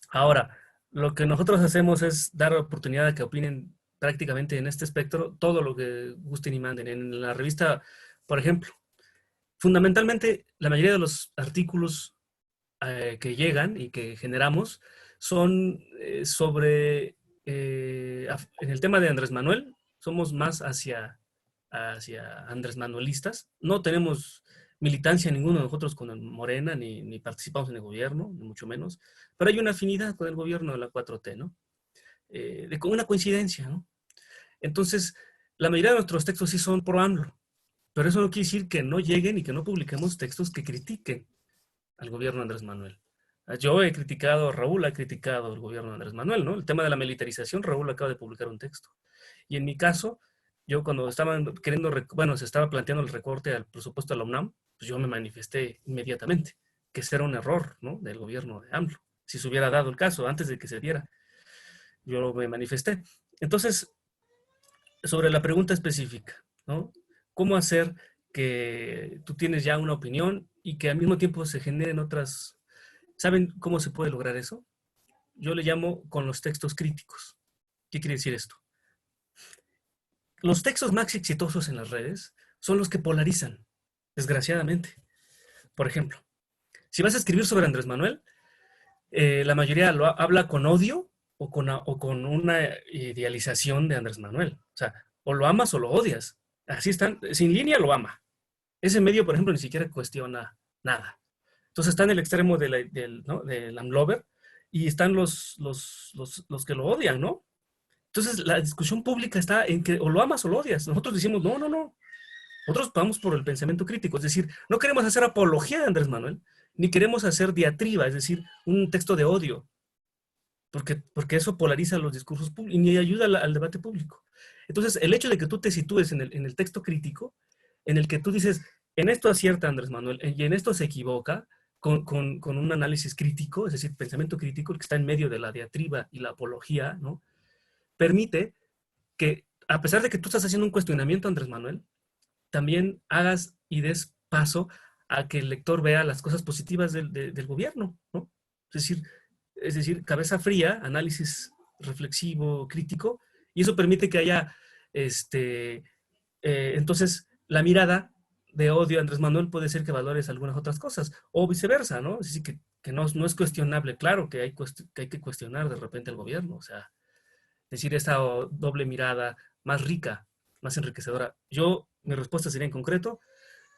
Ahora, lo que nosotros hacemos es dar oportunidad a que opinen prácticamente en este espectro todo lo que gusten y manden. En la revista, por ejemplo, fundamentalmente la mayoría de los artículos que llegan y que generamos son sobre, en el tema de Andrés Manuel, somos más hacia Andrés Manuelistas. No tenemos militancia ninguno de nosotros con el Morena, ni participamos en el gobierno, ni mucho menos, pero hay una afinidad con el gobierno de la 4T, ¿no? con una coincidencia, ¿no? Entonces, la mayoría de nuestros textos sí son pro AMLO, pero eso no quiere decir que no lleguen y que no publiquemos textos que critiquen al gobierno de Andrés Manuel. Yo he criticado, Raúl ha criticado al gobierno de Andrés Manuel, ¿no? El tema de la militarización, Raúl acaba de publicar un texto. Y en mi caso, yo cuando estaban queriendo, bueno, se estaba planteando el recorte al presupuesto de la UNAM, pues yo me manifesté inmediatamente que ese era un error, ¿no? Del gobierno de AMLO. Si se hubiera dado el caso antes de que se diera, yo me manifesté. Entonces, sobre la pregunta específica, ¿no? ¿Cómo hacer que tú tienes ya una opinión y que al mismo tiempo se generen otras? ¿Saben cómo se puede lograr eso? Yo le llamo con los textos críticos. ¿Qué quiere decir esto? Los textos más exitosos en las redes son los que polarizan, desgraciadamente. Por ejemplo, si vas a escribir sobre Andrés Manuel, la mayoría habla con odio o con una idealización de Andrés Manuel. O sea, o lo amas o lo odias. Así están, sin línea lo ama. Ese medio, por ejemplo, ni siquiera cuestiona nada. Entonces está en el extremo del AMLover y están los que lo odian, ¿no? Entonces la discusión pública está en que o lo amas o lo odias. Nosotros decimos, no, no, no. Nosotros vamos por el pensamiento crítico. Es decir, no queremos hacer apología de Andrés Manuel, ni queremos hacer diatriba, es decir, un texto de odio. Porque eso polariza los discursos públicos y ni ayuda al debate público. Entonces, el hecho de que tú te sitúes en el texto crítico, en el que tú dices, en esto acierta Andrés Manuel y en esto se equivoca, con un análisis crítico, es decir, pensamiento crítico, el que está en medio de la diatriba y la apología, ¿no? Permite que, a pesar de que tú estás haciendo un cuestionamiento a Andrés Manuel, también hagas y des paso a que el lector vea las cosas positivas del gobierno, ¿no? Es decir, cabeza fría, análisis reflexivo, crítico, y eso permite que haya, entonces, la mirada de odio a Andrés Manuel puede ser que valores algunas otras cosas, o viceversa, ¿no? Es decir, que no es cuestionable, claro que hay que cuestionar de repente al gobierno, o sea, decir esta doble mirada más rica, más enriquecedora. Mi respuesta sería en concreto,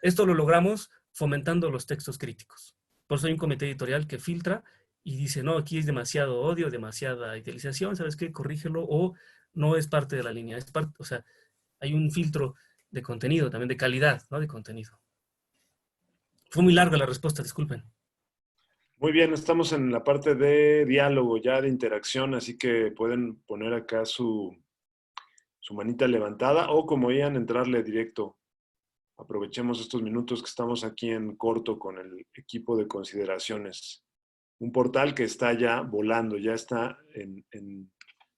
esto lo logramos fomentando los textos críticos. Por eso hay un comité editorial que filtra y dice, no, aquí es demasiado odio, demasiada idealización, ¿sabes qué? Corrígelo, o no es parte de la línea, es parte, o sea, hay un filtro de contenido, también de calidad, ¿no? De contenido. Fue muy larga la respuesta, disculpen. Muy bien, estamos en la parte de diálogo, ya de interacción, así que pueden poner acá su manita levantada o como Ian, entrarle directo. Aprovechemos estos minutos que estamos aquí en corto con el equipo de consideraciones. Un portal que está ya volando, ya está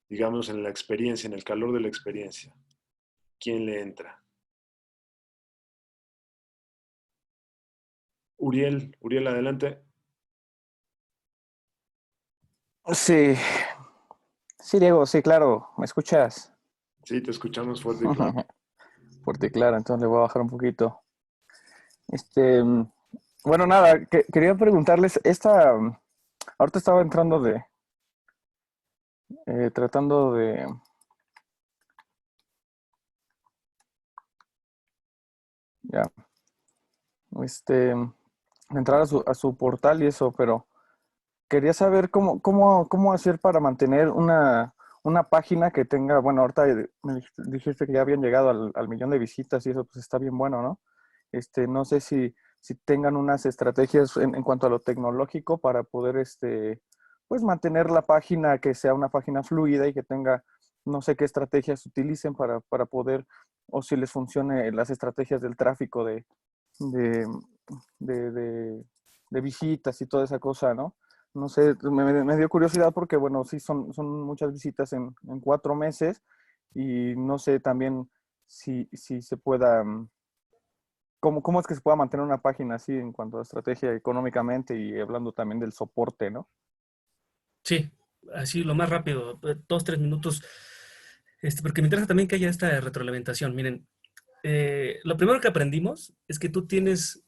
digamos, en la experiencia, en el calor de la experiencia. ¿Quién le entra? Uriel, adelante. Sí, sí, Diego, sí, claro, ¿me escuchas? Sí, te escuchamos fuerte y claro. Fuerte y claro, entonces le voy a bajar un poquito. Bueno, nada, quería preguntarles, ahorita estaba entrando tratando de, ya, entrar a su portal y eso, pero quería saber cómo hacer para mantener una página que tenga, bueno, ahorita me dijiste que ya habían llegado al 1,000,000 de visitas y eso pues está bien bueno, ¿no? No sé si tengan unas estrategias en cuanto a lo tecnológico para poder, pues mantener la página, que sea una página fluida y que tenga, no sé qué estrategias utilicen para poder, o si les funcione las estrategias del tráfico de visitas y toda esa cosa, ¿no? No sé, me dio curiosidad porque, bueno, sí son muchas visitas en 4 meses y no sé también si se pueda, ¿cómo es que se pueda mantener una página así en cuanto a estrategia económicamente y hablando también del soporte, ¿no? Sí, así lo más rápido, 2, 3 minutos, porque me interesa también que haya esta retroalimentación. Miren, lo primero que aprendimos es que tú tienes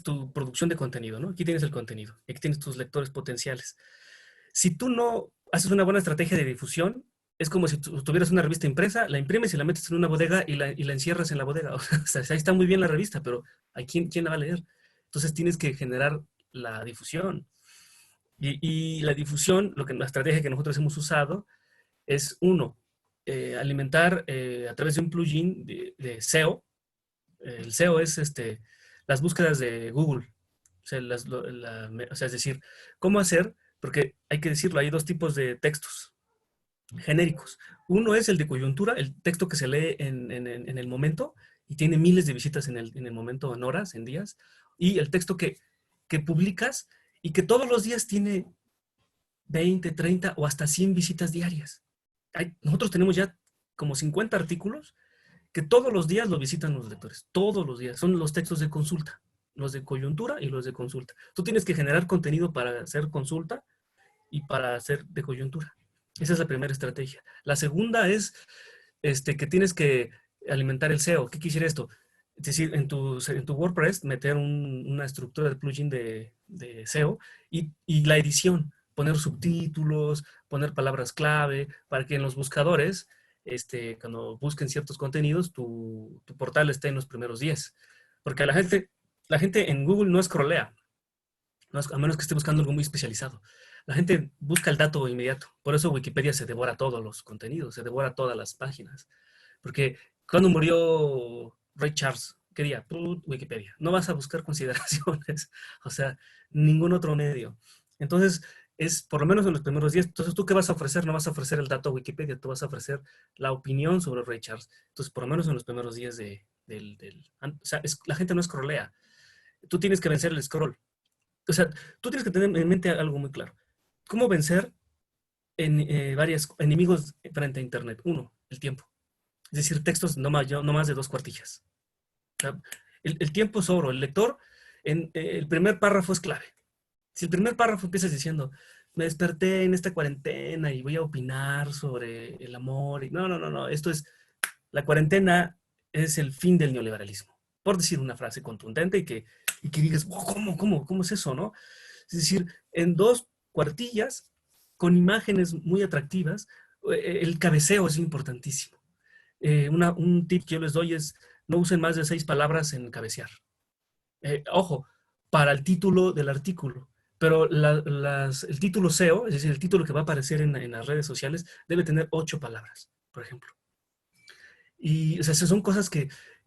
tu producción de contenido, ¿no? Aquí tienes el contenido, aquí tienes tus lectores potenciales. Si tú no haces una buena estrategia de difusión, es como si tuvieras una revista impresa, la imprimes y la metes en una bodega y la encierras en la bodega. O sea, ahí está muy bien la revista, pero ¿quién la va a leer? Entonces tienes que generar la difusión. Y la difusión, la estrategia que nosotros hemos usado es, uno, alimentar a través de un plugin de SEO. El SEO es las búsquedas de Google. O sea, es decir, ¿cómo hacer? Porque hay que decirlo, hay dos tipos de textos genéricos. Uno es el de coyuntura, el texto que se lee en el momento y tiene miles de visitas en el momento, en horas, en días. Y el texto que publicas y que todos los días tiene 20, 30 o hasta 100 visitas diarias. Nosotros tenemos ya como 50 artículos que todos los días lo visitan los lectores. Todos los días. Son los textos de consulta. Los de coyuntura y los de consulta. Tú tienes que generar contenido para hacer consulta y para hacer de coyuntura. Esa es la primera estrategia. La segunda es que tienes que alimentar el SEO. ¿Qué quisiera esto? Es decir, en tu WordPress meter una estructura de plugin de SEO y la edición. Poner subtítulos, poner palabras clave, para que en los buscadores, cuando busquen ciertos contenidos, tu portal esté en los primeros 10. Porque la gente en Google no scrollea, a menos que esté buscando algo muy especializado. La gente busca el dato inmediato. Por eso Wikipedia se devora todos los contenidos, se devora todas las páginas. Porque cuando murió Ray Charles, ¿qué día? Wikipedia. No vas a buscar consideraciones, o sea, ningún otro medio. Entonces, es por lo menos en los primeros 10. Entonces, ¿tú qué vas a ofrecer? No vas a ofrecer el dato a Wikipedia, tú vas a ofrecer la opinión sobre Ray Charles. Entonces, por lo menos en los primeros 10 o sea, la gente no scrollea. Tú tienes que vencer el scroll. O sea, tú tienes que tener en mente algo muy claro. ¿Cómo vencer varios enemigos frente a Internet? Uno, el tiempo. Es decir, textos no más de 2 cuartillas. O sea, el tiempo es oro. El lector, el primer párrafo es clave. Si el primer párrafo empiezas diciendo, me desperté en esta cuarentena y voy a opinar sobre el amor. No. La cuarentena es el fin del neoliberalismo. Por decir una frase contundente y que digas, oh, ¿cómo es eso, no? Es decir, en 2 cuartillas, con imágenes muy atractivas, el cabeceo es importantísimo. Un tip que yo les doy es, no usen más de 6 palabras en cabecear. Ojo, para el título del artículo. Pero el título SEO, es decir, el título que va a aparecer en las redes sociales, debe tener 8 palabras, por ejemplo. Y, o sea, esas son cosas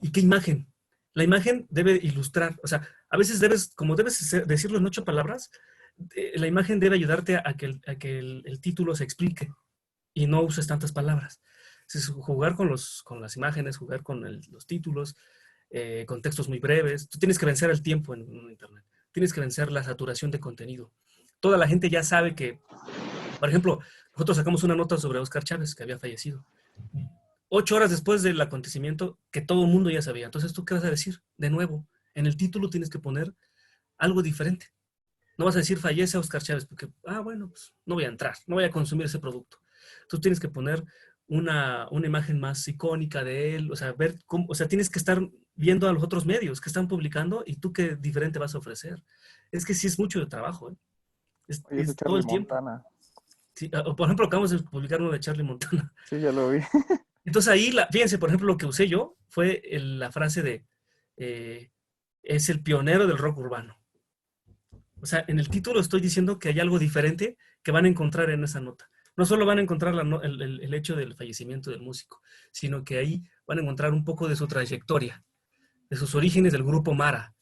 ¿y qué imagen? La imagen debe ilustrar, o sea, a veces como debes decirlo en 8 palabras, la imagen debe ayudarte a que el título se explique y no uses tantas palabras. Es jugar con las imágenes, jugar con los títulos, con textos muy breves. Tú tienes que vencer el tiempo en Internet. Tienes que vencer la saturación de contenido. Toda la gente ya sabe que, por ejemplo, nosotros sacamos una nota sobre Óscar Chávez, que había fallecido. 8 horas después del acontecimiento que todo el mundo ya sabía. Entonces, ¿tú qué vas a decir? De nuevo, en el título tienes que poner algo diferente. No vas a decir fallece Óscar Chávez porque, bueno, pues no voy a entrar, no voy a consumir ese producto. Tú tienes que poner una imagen más icónica de él, o sea, tienes que estar viendo a los otros medios que están publicando y tú qué diferente vas a ofrecer. Es que sí es mucho de trabajo, ¿eh? Es todo el tiempo. Sí, por ejemplo, acabamos de publicar uno de Charlie Montana. Sí, ya lo vi. Entonces ahí, fíjense, por ejemplo, lo que usé yo fue la frase de, es el pionero del rock urbano. O sea, en el título estoy diciendo que hay algo diferente que van a encontrar en esa nota. No solo van a encontrar el hecho del fallecimiento del músico, sino que ahí van a encontrar un poco de su trayectoria, de sus orígenes del grupo Mara.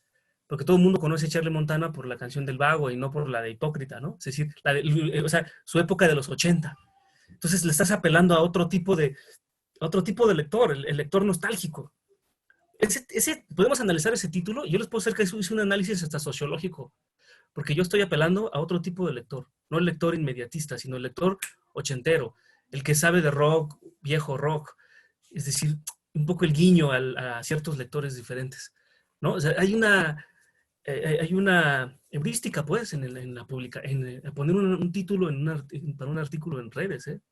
Porque todo el mundo conoce a Charlie Montana por la canción del Vago y no por la de Hipócrita, ¿no? Es decir, su época de los 80. Entonces le estás apelando a otro tipo de lector, el lector nostálgico. Podemos analizar ese título. Yo les puedo hacer que hice un análisis hasta sociológico, porque yo estoy apelando a otro tipo de lector, no el lector inmediatista, sino el lector ochentero, el que sabe de rock, viejo rock, es decir, un poco el guiño a ciertos lectores diferentes, ¿no? O sea, hay una heurística, pues, en poner un título para un artículo en redes, ¿eh?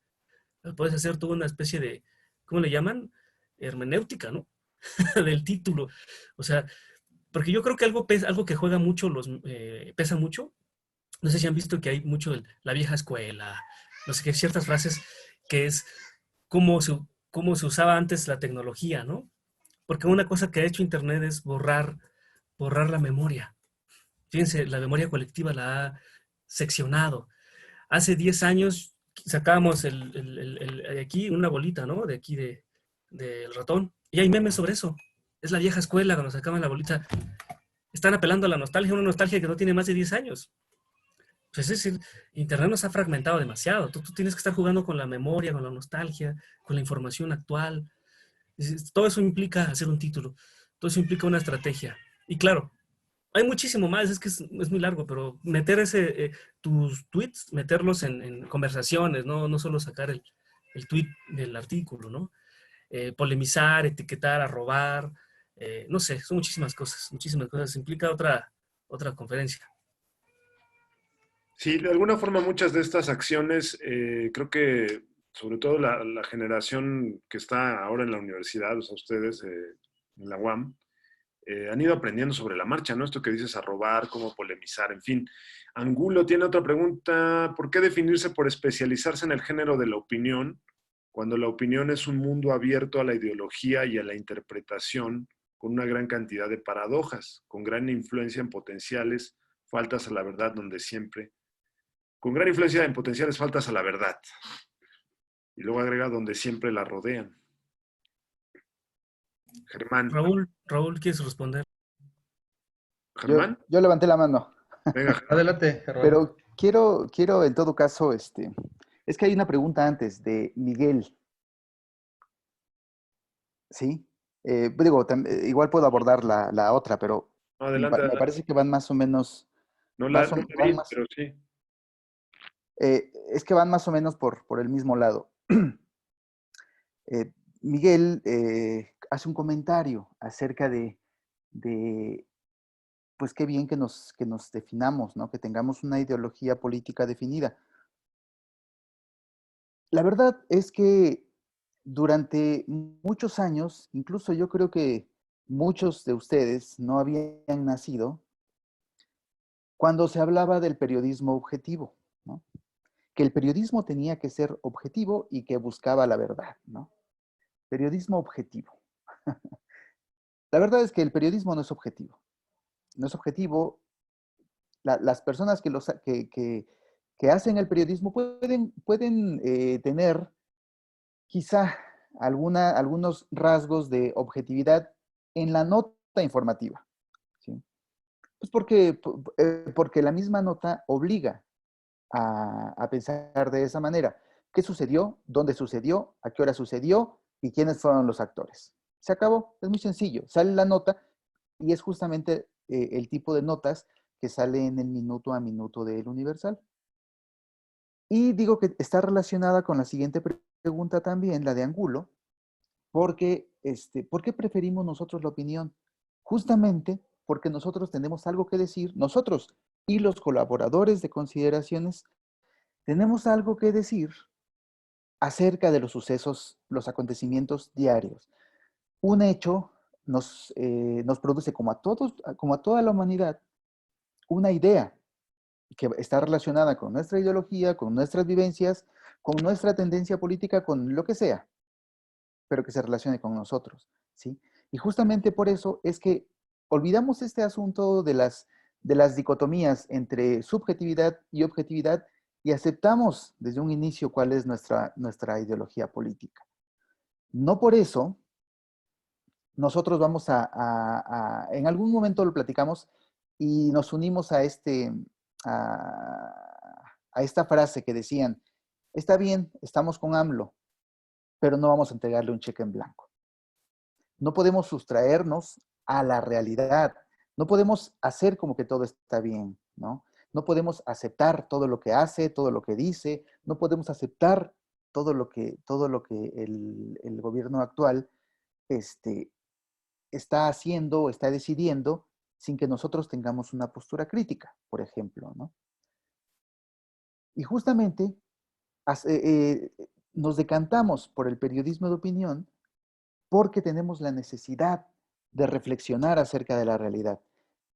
Puedes hacer toda una especie de, ¿cómo le llaman? Hermenéutica, ¿no? Del título. O sea, porque yo creo que algo que juega mucho, pesa mucho. No sé si han visto que hay mucho la vieja escuela, no sé qué, ciertas frases que es cómo se usaba antes la tecnología, ¿no? Porque una cosa que ha hecho Internet es borrar la memoria. Fíjense, la memoria colectiva seccionado. Hace 10 años sacábamos aquí una bolita, ¿no? De aquí del ratón. Y hay memes sobre eso. Es la vieja escuela cuando sacaban la bolita. Están apelando a la nostalgia, una nostalgia que no tiene más de 10 años. Pues es decir, Internet nos ha fragmentado demasiado. Tú tienes que estar jugando con la memoria, con la nostalgia, con la información actual. Todo eso implica hacer un título. Todo eso implica una estrategia. Y claro, hay muchísimo más, es que es muy largo, pero meter tus tweets, meterlos en conversaciones, no solo sacar el tweet del artículo, ¿no? Polemizar, etiquetar, arrobar, no sé, son muchísimas cosas. Implica otra conferencia. Sí, de alguna forma muchas de estas acciones, creo que sobre todo la generación que está ahora en la universidad, o sea, ustedes en la UAM, han ido aprendiendo sobre la marcha, ¿no? Esto que dices, a robar, cómo polemizar, en fin. Angulo tiene otra pregunta. ¿Por qué definirse por especializarse en el género de la opinión cuando la opinión es un mundo abierto a la ideología y a la interpretación con una gran cantidad de paradojas, con gran influencia en potenciales faltas a la verdad donde siempre, con gran influencia en potenciales faltas a la verdad? Y luego agrega donde siempre la rodean. Germán. Raúl, ¿quieres responder? ¿Germán? Yo levanté la mano. Venga, Germán. Adelante, Germán. Pero quiero en todo caso, es que hay una pregunta antes de Miguel. ¿Sí? Igual puedo abordar la otra, pero No, me adelante, adelante. parece que van más o menos, No la vi, más, pero sí. es que van más o menos por el mismo lado. Miguel hace un comentario acerca de, pues qué bien que nos definamos, ¿no? Que tengamos una ideología política definida. La verdad es que durante muchos años, incluso yo creo que muchos de ustedes no habían nacido cuando se hablaba del periodismo objetivo, ¿no? Que el periodismo tenía que ser objetivo y que buscaba la verdad, ¿no? Periodismo objetivo. La verdad es que el periodismo no es objetivo. No es objetivo. Las personas que hacen el periodismo pueden tener quizá algunos rasgos de objetividad en la nota informativa, ¿sí? Pues porque la misma nota obliga a pensar de esa manera. ¿Qué sucedió? ¿Dónde sucedió? ¿A qué hora sucedió? ¿Y quiénes fueron los actores? Se acabó. Es muy sencillo. Sale la nota y es justamente el tipo de notas que sale en el minuto a minuto del Universal. Y digo que está relacionada con la siguiente pregunta también, la de Angulo, porque ¿por qué preferimos nosotros la opinión? Justamente porque nosotros tenemos algo que decir, nosotros y los colaboradores de Consideraciones tenemos algo que decir acerca de los sucesos, los acontecimientos diarios. Un hecho nos produce, como a toda la humanidad, una idea que está relacionada con nuestra ideología, con nuestras vivencias, con nuestra tendencia política, con lo que sea, pero que se relacione con nosotros, ¿sí? Y justamente por eso es que olvidamos este asunto de las dicotomías entre subjetividad y objetividad y aceptamos desde un inicio cuál es nuestra ideología política. No por eso nosotros vamos en algún momento lo platicamos y nos unimos a esta frase que decían, está bien, estamos con AMLO, pero no vamos a entregarle un cheque en blanco. No podemos sustraernos a la realidad. No podemos hacer como que todo está bien, ¿no? No podemos aceptar todo lo que hace, todo lo que dice, no podemos aceptar todo lo que el gobierno actual está haciendo o está decidiendo sin que nosotros tengamos una postura crítica, por ejemplo, ¿no? Y justamente nos decantamos por el periodismo de opinión porque tenemos la necesidad de reflexionar acerca de la realidad.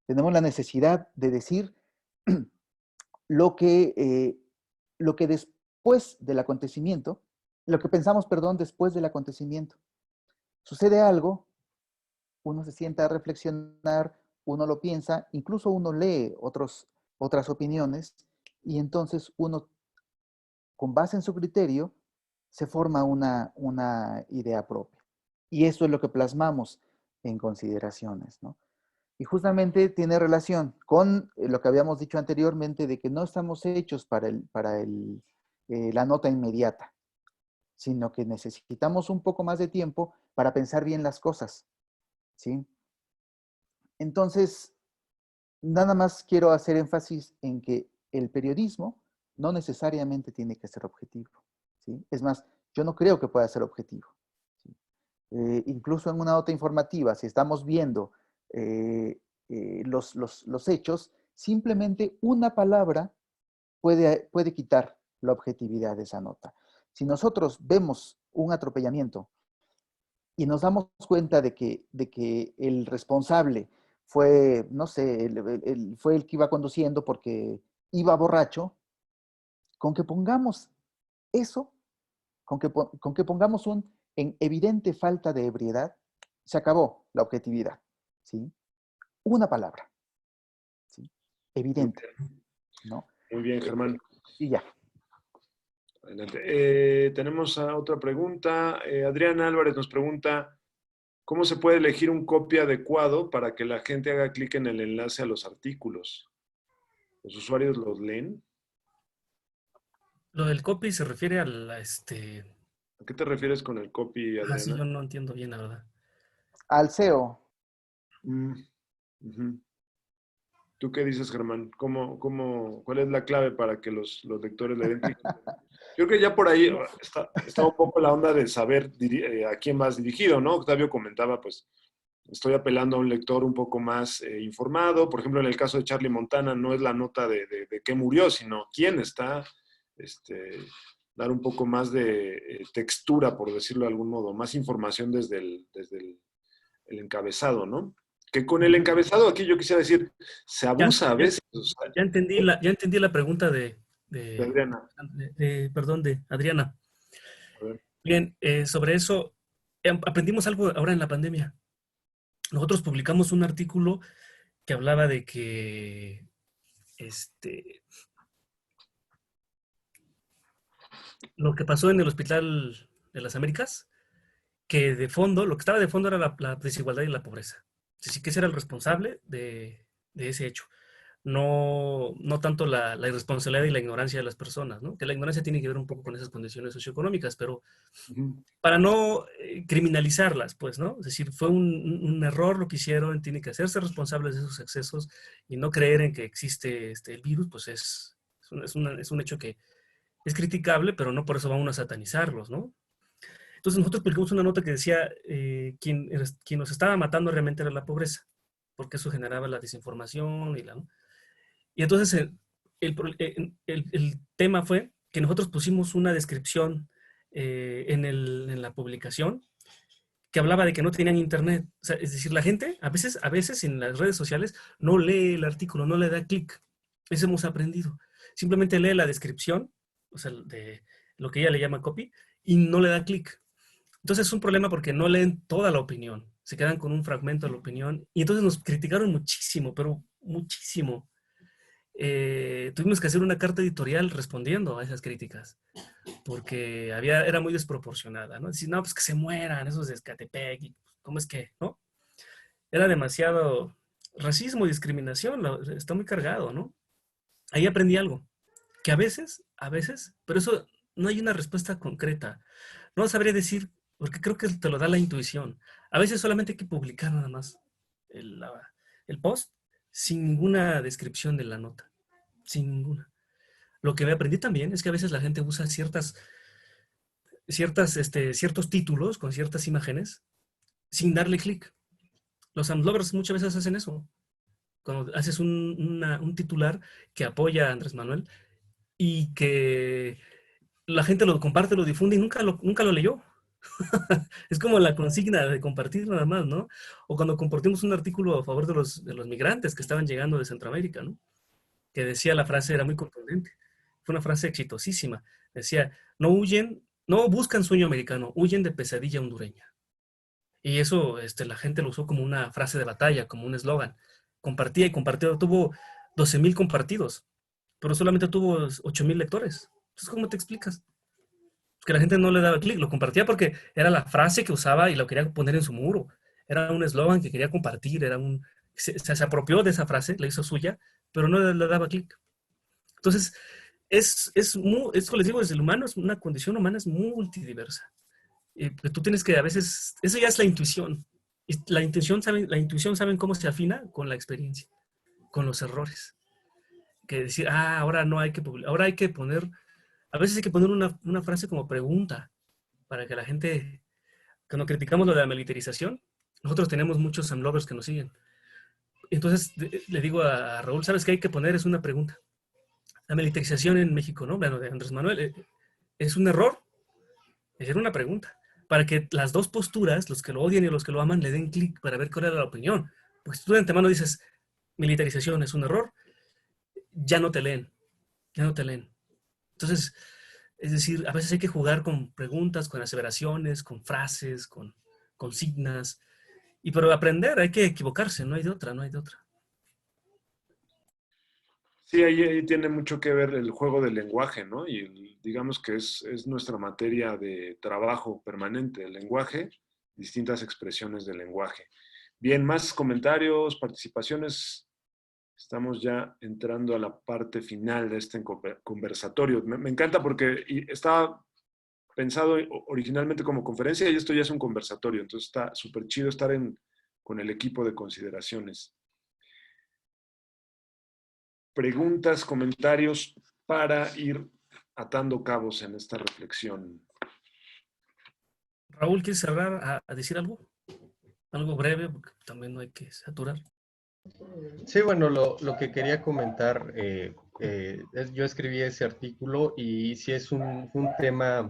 Tenemos la necesidad de decir lo que después del acontecimiento, lo que pensamos, perdón, después del acontecimiento. Sucede algo, uno se sienta a reflexionar, uno lo piensa, incluso uno lee otras opiniones y entonces uno, con base en su criterio, se forma una idea propia. Y eso es lo que plasmamos en consideraciones, ¿no? Y justamente tiene relación con lo que habíamos dicho anteriormente de que no estamos hechos para la nota inmediata, sino que necesitamos un poco más de tiempo para pensar bien las cosas, ¿sí? Entonces, nada más quiero hacer énfasis en que el periodismo no necesariamente tiene que ser objetivo, ¿sí? Es más, yo no creo que pueda ser objetivo, ¿sí? Incluso en una nota informativa, si estamos viendo los hechos, simplemente una palabra puede quitar la objetividad de esa nota. Si nosotros vemos un atropellamiento y nos damos cuenta de que el responsable fue, no sé, fue el que iba conduciendo porque iba borracho, con que pongamos eso, con que pongamos en evidente falta de ebriedad, se acabó la objetividad, ¿sí? Una palabra, ¿sí? Evidente, ¿no? Muy bien, Germán. Y ya. Adelante. Tenemos otra pregunta. Adriana Álvarez nos pregunta, ¿cómo se puede elegir un copy adecuado para que la gente haga clic en el enlace a los artículos? ¿Los usuarios los leen? Lo del copy se refiere a ¿A qué te refieres con el copy, Adriana? sí, yo no entiendo bien, la verdad. Al SEO. Uh-huh. ¿Tú qué dices, Germán? ¿Cuál es la clave para que los lectores le den clic? Yo creo que ya por ahí está un poco la onda de saber a quién vas dirigido, ¿no? Octavio comentaba, pues, estoy apelando a un lector un poco más informado. Por ejemplo, en el caso de Charlie Montana, no es la nota de qué murió, sino quién está, dar un poco más de textura, por decirlo de algún modo, más información desde el encabezado, ¿no? Que con el encabezado aquí yo quisiera decir, se abusa a veces. O sea, Ya entendí la pregunta de Adriana. perdón, de Adriana. A ver. Bien, sobre eso, aprendimos algo ahora en la pandemia. Nosotros publicamos un artículo que hablaba de que lo que pasó en el Hospital de las Américas, que de fondo, lo que estaba de fondo era la desigualdad y la pobreza. Es decir, que ese era el responsable de ese hecho. No tanto la irresponsabilidad y la ignorancia de las personas, ¿no? Que la ignorancia tiene que ver un poco con esas condiciones socioeconómicas, pero para no criminalizarlas, pues, ¿no? Es decir, fue un error lo que hicieron, tienen que hacerse responsables de esos excesos y no creer en que existe el virus, pues es un hecho que es criticable, pero no por eso vamos a satanizarlos, ¿no? Entonces nosotros publicamos una nota que decía quien nos estaba matando realmente era la pobreza, porque eso generaba la desinformación y entonces el tema fue que nosotros pusimos una descripción en la publicación que hablaba de que no tenían internet. O sea, es decir, la gente a veces en las redes sociales no lee el artículo, no le da clic. Eso hemos aprendido. Simplemente lee la descripción, o sea, de lo que ella le llama copy, y no le da clic. Entonces es un problema porque no leen toda la opinión. Se quedan con un fragmento de la opinión. Y entonces nos criticaron muchísimo, pero muchísimo. Tuvimos que hacer una carta editorial respondiendo a esas críticas, porque era muy desproporcionada, ¿no? Decir, no, pues que se mueran esos de Ecatepec, ¿cómo es que, no? Era demasiado racismo y discriminación, está muy cargado, ¿no? Ahí aprendí algo, que a veces, pero eso no hay una respuesta concreta. No sabría decir, porque creo que te lo da la intuición. A veces solamente hay que publicar nada más el post sin ninguna descripción de la nota, sin ninguna. Lo que me aprendí también es que a veces la gente usa ciertos títulos con ciertas imágenes sin darle clic. Los amblogers muchas veces hacen eso. Cuando haces un titular que apoya a Andrés Manuel y que la gente lo comparte, lo difunde y nunca lo leyó. Es como la consigna de compartir nada más, ¿no? O cuando compartimos un artículo a favor de los migrantes que estaban llegando de Centroamérica, ¿no? Que decía la frase, era muy contundente. Fue una frase exitosísima. Decía, no buscan sueño americano, huyen de pesadilla hondureña. Y eso la gente lo usó como una frase de batalla, como un eslogan. Compartía y compartía, tuvo 12,000 compartidos. pero solamente tuvo 8,000 lectores. Entonces, ¿cómo te explicas? Que la gente no le daba clic, lo compartía porque era la frase que usaba y lo quería poner en su muro. Era un eslogan que quería compartir, se apropió de esa frase, la hizo suya, pero no le daba clic. Entonces, como les digo, desde el humano, es una condición humana, es multidiversa. Pues tú tienes que a veces, eso ya es la intuición. Y la intuición saben cómo se afina con la experiencia, con los errores. Que decir, ahora no hay que publicar, ahora hay que poner, a veces hay que poner una frase como pregunta, para que la gente, cuando criticamos lo de la militarización, nosotros tenemos muchos amlovers que nos siguen. Entonces le digo a Raúl, ¿sabes qué hay que poner? Es una pregunta. La militarización en México, ¿no? Bueno, de Andrés Manuel, ¿es un error? Es una pregunta. Para que las dos posturas, los que lo odian y los que lo aman, le den clic para ver cuál era la opinión. Porque si tú de antemano dices, militarización es un error, ya no te leen. Ya no te leen. Entonces, es decir, a veces hay que jugar con preguntas, con aseveraciones, con frases, con consignas. Y para aprender hay que equivocarse, no hay de otra, no hay de otra. Sí, ahí tiene mucho que ver el juego del lenguaje, ¿no? Y digamos que es nuestra materia de trabajo permanente, el lenguaje, distintas expresiones del lenguaje. Bien, más comentarios, participaciones. Estamos ya entrando a la parte final de este conversatorio. Me encanta porque estaba pensado originalmente como conferencia y esto ya es un conversatorio, entonces está súper chido estar con el equipo de consideraciones. Preguntas, comentarios para ir atando cabos en esta reflexión. Raúl, ¿quieres cerrar a decir algo? Algo breve, porque también no hay que saturar. Sí, bueno, lo que quería comentar, yo escribí ese artículo y sí es un tema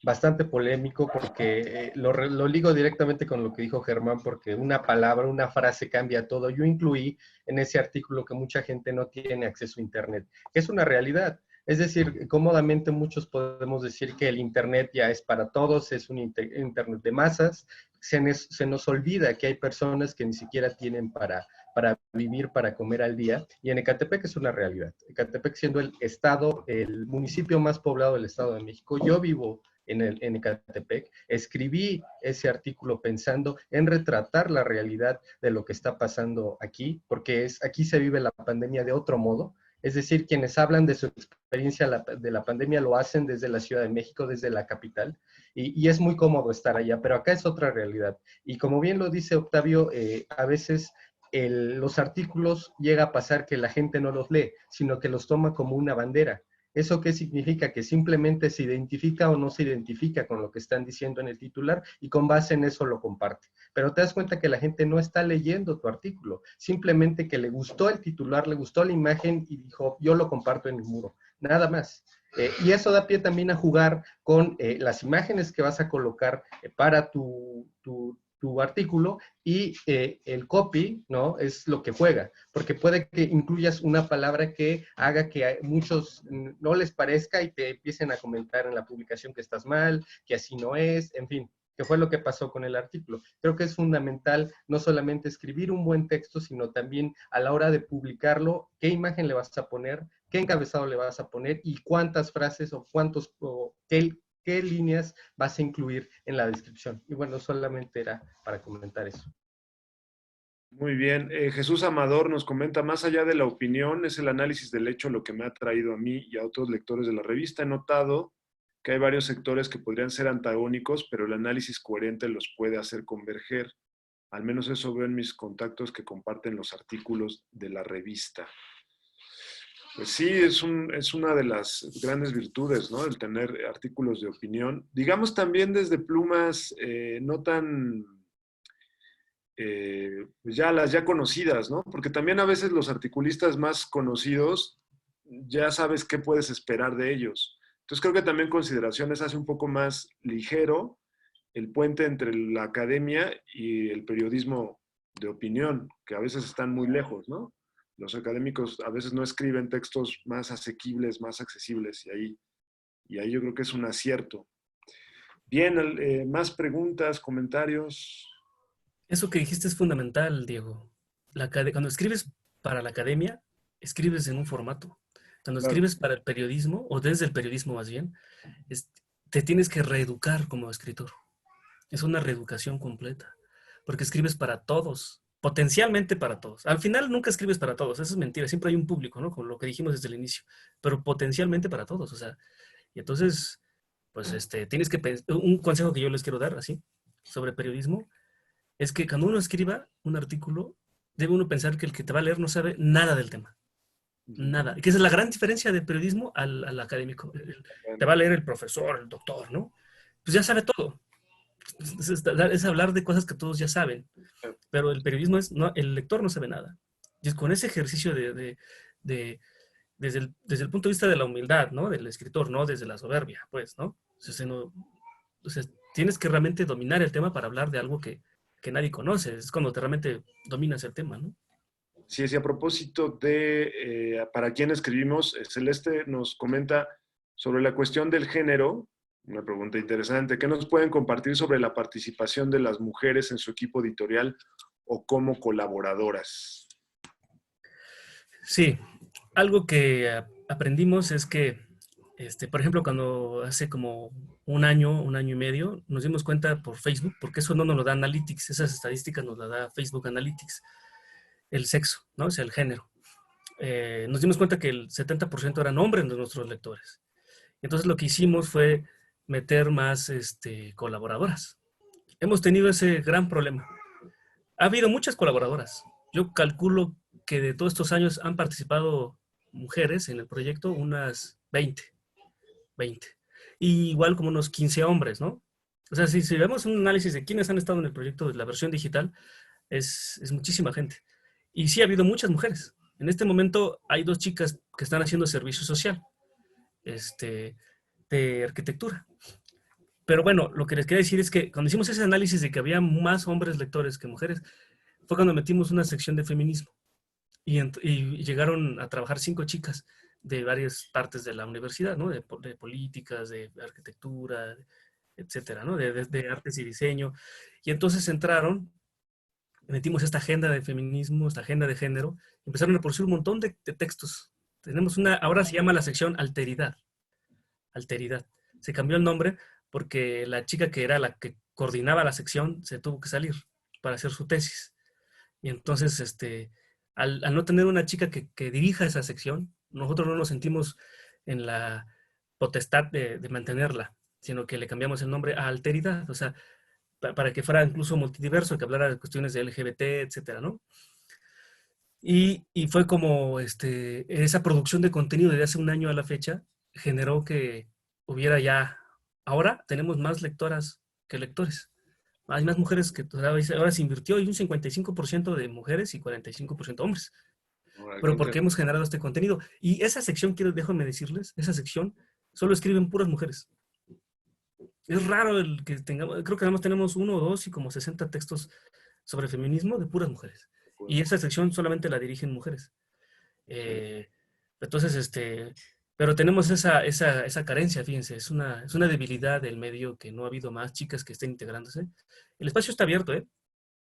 bastante polémico porque lo ligo directamente con lo que dijo Germán, porque una palabra, una frase cambia todo. Yo incluí en ese artículo que mucha gente no tiene acceso a Internet, que es una realidad. Es decir, cómodamente muchos podemos decir que el Internet ya es para todos, es un Internet de masas. Se nos olvida que hay personas que ni siquiera tienen para vivir, para comer al día, y en Ecatepec es una realidad. Ecatepec siendo el estado, el municipio más poblado del Estado de México, yo vivo en Ecatepec, escribí ese artículo pensando en retratar la realidad de lo que está pasando aquí, porque aquí se vive la pandemia de otro modo. Es decir, quienes hablan de su experiencia de la pandemia lo hacen desde la Ciudad de México, desde la capital, y es muy cómodo estar allá, pero acá es otra realidad. Y como bien lo dice Octavio, a veces los artículos llega a pasar que la gente no los lee, sino que los toma como una bandera. ¿Eso qué significa? Que simplemente se identifica o no se identifica con lo que están diciendo en el titular y con base en eso lo comparte. Pero te das cuenta que la gente no está leyendo tu artículo, simplemente que le gustó el titular, le gustó la imagen y dijo, yo lo comparto en mi muro, nada más. Y eso da pie también a jugar con las imágenes que vas a colocar para tu artículo y el copy, ¿no? Es lo que juega, porque puede que incluyas una palabra que haga que a muchos no les parezca y te empiecen a comentar en la publicación que estás mal, que así no es, en fin, que fue lo que pasó con el artículo. Creo que es fundamental no solamente escribir un buen texto, sino también a la hora de publicarlo, qué imagen le vas a poner, qué encabezado le vas a poner y cuántas frases o qué líneas vas a incluir en la descripción. Y bueno, solamente era para comentar eso. Muy bien. Jesús Amador nos comenta, más allá de la opinión, es el análisis del hecho lo que me ha traído a mí y a otros lectores de la revista. He notado que hay varios sectores que podrían ser antagónicos, pero el análisis coherente los puede hacer converger. Al menos eso veo en mis contactos que comparten los artículos de la revista. Pues sí, es una de las grandes virtudes, ¿no? El tener artículos de opinión. Digamos también desde plumas no tan, pues las ya conocidas, ¿no? Porque también a veces los articulistas más conocidos ya sabes qué puedes esperar de ellos. Entonces creo que también Consideraciones hace un poco más ligero el puente entre la academia y el periodismo de opinión, que a veces están muy lejos, ¿no? Los académicos a veces no escriben textos más asequibles, más accesibles, y ahí yo creo que es un acierto. Bien, más preguntas, comentarios. Eso que dijiste es fundamental, Diego. Cuando escribes para la academia, escribes en un formato. Cuando Claro. escribes para el periodismo, o desde el periodismo más bien, te tienes que reeducar como escritor. Es una reeducación completa, porque escribes para todos, potencialmente para todos. Al final nunca escribes para todos, eso es mentira, siempre hay un público, ¿no? Con lo que dijimos desde el inicio, pero potencialmente para todos, o sea, y entonces, pues tienes que pensar, un consejo que yo les quiero dar, así, sobre periodismo, es que cuando uno escriba un artículo, debe uno pensar que el que te va a leer no sabe nada del tema. Nada. Que esa es la gran diferencia del periodismo al académico. Te va a leer el profesor, el doctor, ¿no? Pues ya sabe todo. Es hablar de cosas que todos ya saben. Pero el periodismo es, no, el lector no sabe nada. Y es con ese ejercicio desde el punto de vista de la humildad, ¿no? Del escritor, no desde la soberbia, pues, ¿no? Entonces, tienes que realmente dominar el tema para hablar de algo que nadie conoce. Es cuando te realmente dominas el tema, ¿no? Sí, sí, a propósito de para quién escribimos, Celeste nos comenta sobre la cuestión del género, una pregunta interesante. ¿Qué nos pueden compartir sobre la participación de las mujeres en su equipo editorial o como colaboradoras? Sí, algo que aprendimos es que, por ejemplo, cuando hace como un año y medio, nos dimos cuenta por Facebook, porque eso no nos lo da Analytics, esas estadísticas nos las da Facebook Analytics, el sexo, ¿no? O sea, el género. Nos dimos cuenta que el 70% eran hombres de nuestros lectores. Entonces lo que hicimos fue meter más colaboradoras. Hemos tenido ese gran problema. Ha habido muchas colaboradoras. Yo calculo que de todos estos años han participado mujeres en el proyecto unas 20. Y igual como unos 15 hombres, ¿no? O sea, si vemos un análisis de quiénes han estado en el proyecto de la versión digital, es muchísima gente. Y sí ha habido muchas mujeres. En este momento hay 2 chicas que están haciendo servicio social, de arquitectura. Pero bueno, lo que les quería decir es que cuando hicimos ese análisis de que había más hombres lectores que mujeres, fue cuando metimos una sección de feminismo. Y llegaron a trabajar 5 chicas de varias partes de la universidad, ¿no? De políticas, de arquitectura, etcétera, ¿no? De artes y diseño. Y entonces entraron, metimos esta agenda de feminismo, esta agenda de género, empezaron a producir un montón de textos. Tenemos ahora se llama la sección Alteridad. Alteridad. Se cambió el nombre porque la chica que era la que coordinaba la sección se tuvo que salir para hacer su tesis. Y entonces, al no tener una chica que dirija esa sección, nosotros no nos sentimos en la potestad de mantenerla, sino que le cambiamos el nombre a Alteridad, o sea, para que fuera incluso multidiverso, que hablara de cuestiones de LGBT, etcétera, ¿no? Y fue como esa producción de contenido desde hace un año a la fecha generó que hubiera ya, ahora tenemos más lectoras que lectores. Hay más mujeres que ahora se invirtió y un 55% de mujeres y 45% hombres. Pero porque hemos generado este contenido. Y esa sección, déjame decirles, esa sección solo escriben puras mujeres. Es raro el que tengamos, creo que además tenemos 1 o 2 y como 60 textos sobre feminismo de puras mujeres. Y esa sección solamente la dirigen mujeres. Entonces, pero tenemos esa carencia, fíjense, es una debilidad del medio que no ha habido más chicas que estén integrándose. El espacio está abierto, ¿eh?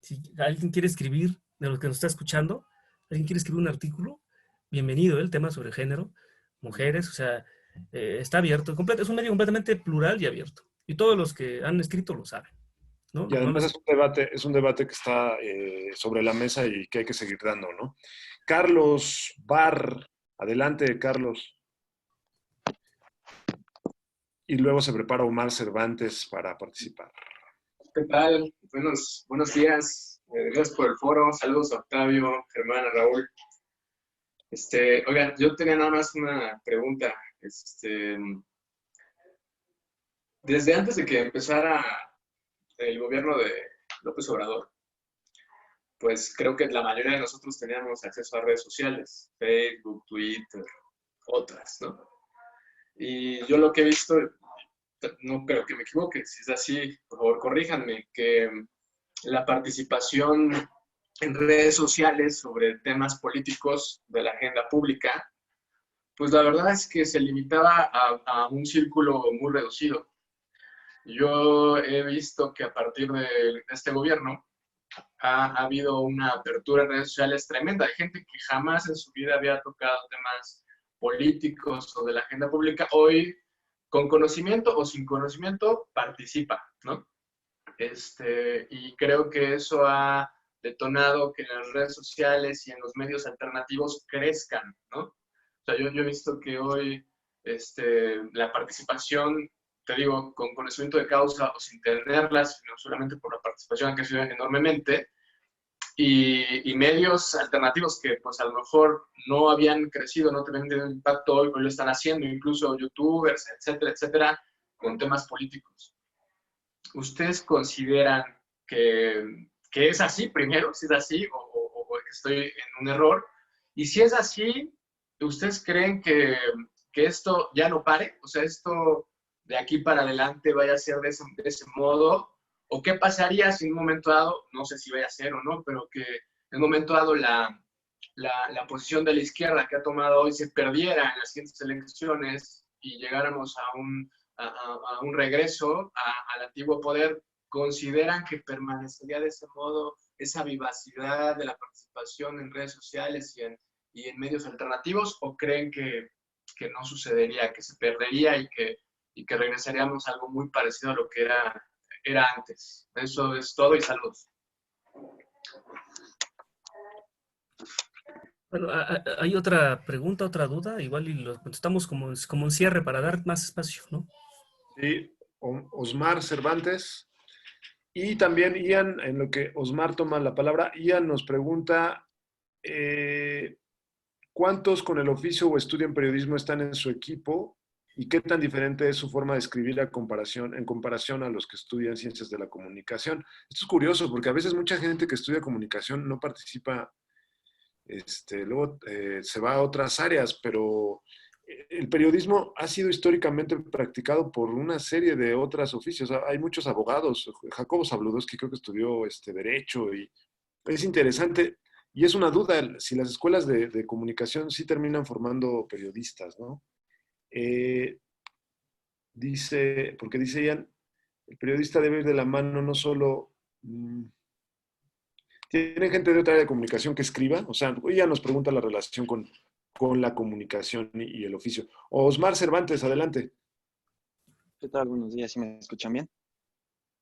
Si alguien quiere escribir, de los que nos está escuchando, alguien quiere escribir un artículo, bienvenido, el tema sobre género, mujeres, o sea, está abierto, es un medio completamente plural y abierto. Y todos los que han escrito lo saben, ¿no? Y además es un debate que está sobre la mesa y que hay que seguir dando, ¿no? Carlos Barr, adelante, Carlos. Y luego se prepara Omar Cervantes para participar. ¿Qué tal? Buenos días. Gracias por el foro. Saludos a Octavio, Germán, a Raúl. Oigan, yo tenía nada más una pregunta. Desde antes de que empezara el gobierno de López Obrador, pues creo que la mayoría de nosotros teníamos acceso a redes sociales, Facebook, Twitter, otras, ¿no? Y yo lo que he visto, no creo que me equivoque, si es así, por favor corríjanme, que la participación en redes sociales sobre temas políticos de la agenda pública, pues la verdad es que se limitaba a un círculo muy reducido. Yo he visto que a partir de este gobierno ha habido una apertura en redes sociales tremenda. Hay gente que jamás en su vida había tocado temas políticos o de la agenda pública, hoy con conocimiento o sin conocimiento participa, ¿no? Y creo que eso ha detonado que las redes sociales y en los medios alternativos crezcan, ¿no? O sea, yo he visto que hoy la participación, te digo, con conocimiento de causa o sin tenerla, sino solamente por la participación, ha crecido enormemente, y medios alternativos que pues a lo mejor no habían crecido, no tenían tenido impacto hoy lo están haciendo, incluso youtubers, etcétera, etcétera, con temas políticos. ¿Ustedes consideran que es así primero, si es así, o que estoy en un error? Y si es así, ¿ustedes creen que esto ya no pare? O sea, esto de aquí para adelante vaya a ser de ese modo, ¿o qué pasaría si en un momento dado, no sé si vaya a ser o no, pero que en un momento dado la posición de la izquierda que ha tomado hoy se perdiera en las siguientes elecciones y llegáramos a un regreso al antiguo poder? ¿Consideran que permanecería de ese modo esa vivacidad de la participación en redes sociales y en medios alternativos, o creen que no sucedería, que se perdería y que regresaríamos a algo muy parecido a lo que era antes? Eso es todo y saludos. Bueno, hay otra pregunta, otra duda, igual y lo contestamos como un cierre para dar más espacio, ¿no? Sí, Osmar Cervantes. Y también Ian, en lo que Osmar toma la palabra, Ian nos pregunta, ¿cuántos con el oficio o estudian periodismo están en su equipo? ¿Y qué tan diferente es su forma de escribir en comparación a los que estudian ciencias de la comunicación? Esto es curioso porque a veces mucha gente que estudia comunicación no participa, luego se va a otras áreas, pero el periodismo ha sido históricamente practicado por una serie de otros oficios. Hay muchos abogados. Jacobo Zabludowski creo que estudió Derecho, y es interesante. Y es una duda si las escuelas de comunicación sí terminan formando periodistas, ¿no? Porque dice Ian, el periodista debe ir de la mano no solo... ¿Tienen gente de otra área de comunicación que escriba? O sea, ella nos pregunta la relación con la comunicación y el oficio. Osmar Cervantes, adelante. ¿Qué tal? Buenos días, ¿sí me escuchan bien?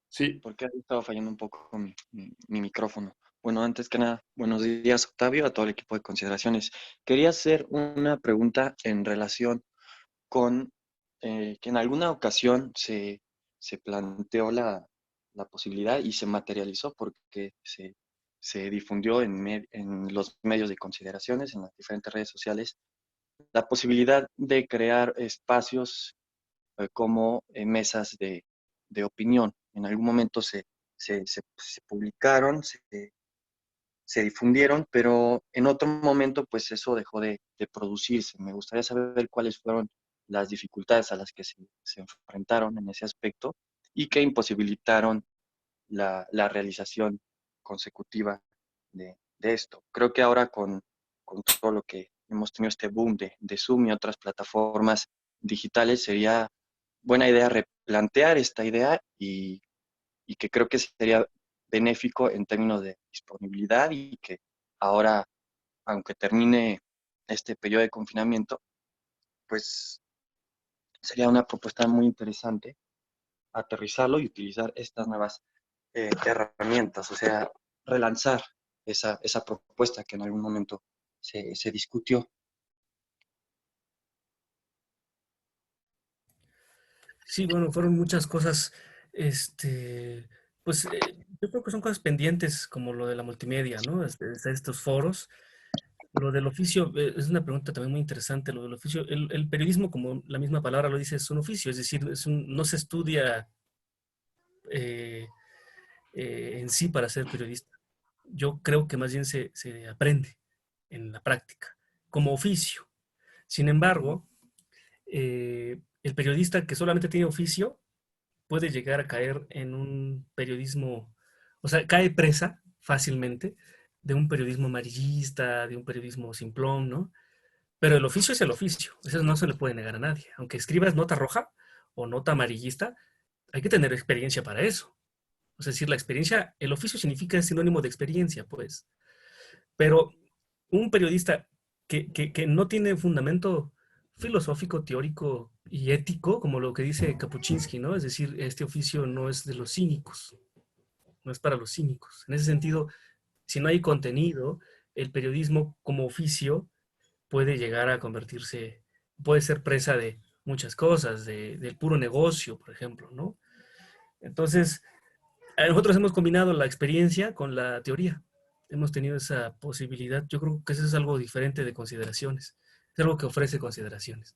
Sí. Porque ha estado fallando un poco con mi micrófono. Bueno, antes que nada, buenos días, Octavio, a todo el equipo de consideraciones. Quería hacer una pregunta en relación con que en alguna ocasión se planteó la posibilidad y se materializó porque se difundió en los medios de consideraciones, en las diferentes redes sociales, la posibilidad de crear espacios como mesas de opinión. En algún momento se publicaron, se difundieron, pero en otro momento pues eso dejó de producirse. Me gustaría saber cuáles fueron las dificultades a las que se enfrentaron en ese aspecto y que imposibilitaron la realización consecutiva de esto. Creo que ahora con todo lo que hemos tenido este boom de Zoom y otras plataformas digitales, sería buena idea replantear esta idea y que creo que sería benéfico en términos de disponibilidad y que ahora, aunque termine este periodo de confinamiento, pues sería una propuesta muy interesante aterrizarlo y utilizar estas nuevas herramientas, o sea, relanzar esa propuesta que en algún momento se discutió. Sí, bueno, fueron muchas cosas, pues yo creo que son cosas pendientes como lo de la multimedia, ¿no? Estos foros. Lo del oficio es una pregunta también muy interesante. Lo del oficio, el periodismo, como la misma palabra lo dice, es un oficio, es decir, no se estudia eh, en sí para ser periodista. Yo creo que más bien se aprende en la práctica, como oficio. Sin embargo, el periodista que solamente tiene oficio puede llegar a caer en un periodismo, o sea, cae presa fácilmente de un periodismo amarillista, de un periodismo simplón, ¿no? Pero el oficio es el oficio, eso no se le puede negar a nadie. Aunque escribas nota roja o nota amarillista, hay que tener experiencia para eso. Es decir, la experiencia, el oficio significa sinónimo de experiencia, pues. Pero un periodista que no tiene fundamento filosófico, teórico y ético, como lo que dice Kapuczynski, ¿no? Es decir, este oficio no es de los cínicos, no es para los cínicos. En ese sentido, si no hay contenido, el periodismo como oficio puede llegar a convertirse, puede ser presa de muchas cosas, del puro negocio, por ejemplo, ¿no? Entonces, nosotros hemos combinado la experiencia con la teoría. Hemos tenido esa posibilidad. Yo creo que eso es algo diferente de consideraciones. Es algo que ofrece consideraciones.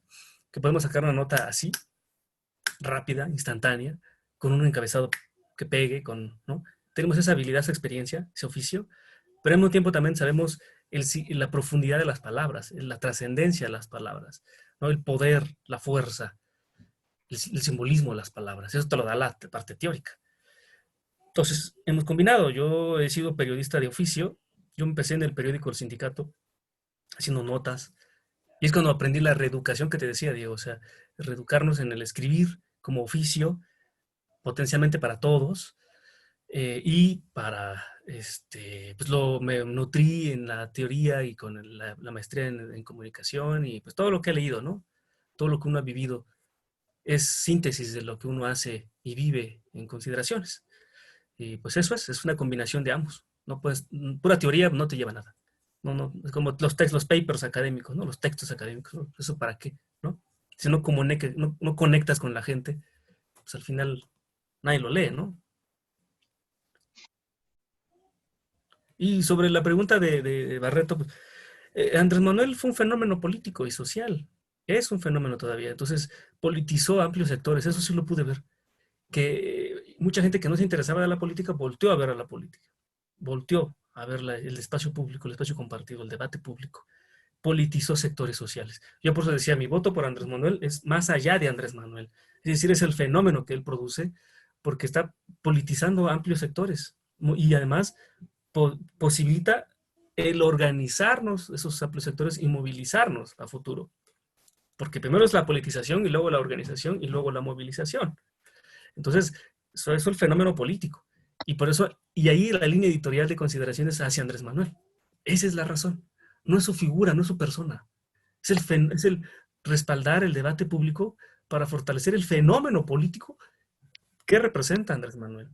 Que podemos sacar una nota así, rápida, instantánea, con un encabezado que pegue, ¿no? Tenemos esa habilidad, esa experiencia, ese oficio, pero al mismo tiempo también sabemos la profundidad de las palabras, la trascendencia de las palabras, ¿no? El poder, la fuerza, el simbolismo de las palabras. Eso te lo da la parte teórica. Entonces, hemos combinado. Yo he sido periodista de oficio. Yo empecé en el periódico El Sindicato, haciendo notas. Y es cuando aprendí la reeducación que te decía, Diego. O sea, reeducarnos en el escribir como oficio, potencialmente para todos. Y para, pues me nutrí en la teoría y con la maestría en comunicación y pues todo lo que he leído, ¿no? Todo lo que uno ha vivido es síntesis de lo que uno hace y vive en consideraciones. Y pues eso es una combinación de ambos. No puedes, pura teoría no te lleva a nada. No, es como los papers académicos, ¿no? Los textos académicos, ¿no? ¿Eso para qué? ¿No? Si no conectas con la gente, pues al final nadie lo lee, ¿no? Y sobre la pregunta de Barreto, pues, Andrés Manuel fue un fenómeno político y social. Es un fenómeno todavía. Entonces, politizó amplios sectores. Eso sí lo pude ver. Que mucha gente que no se interesaba de la política volteó a ver a la política. Volteó a ver el espacio público, el espacio compartido, el debate público. Politizó sectores sociales. Yo por eso decía, mi voto por Andrés Manuel es más allá de Andrés Manuel. Es decir, es el fenómeno que él produce porque está politizando amplios sectores. Y además posibilita el organizarnos, esos amplios sectores, y movilizarnos a futuro. Porque primero es la politización y luego la organización y luego la movilización. Entonces, eso es el fenómeno político. Y por eso, y ahí la línea editorial de consideraciones hacia Andrés Manuel. Esa es la razón. No es su figura, no es su persona. Es el respaldar el debate público para fortalecer el fenómeno político que representa Andrés Manuel.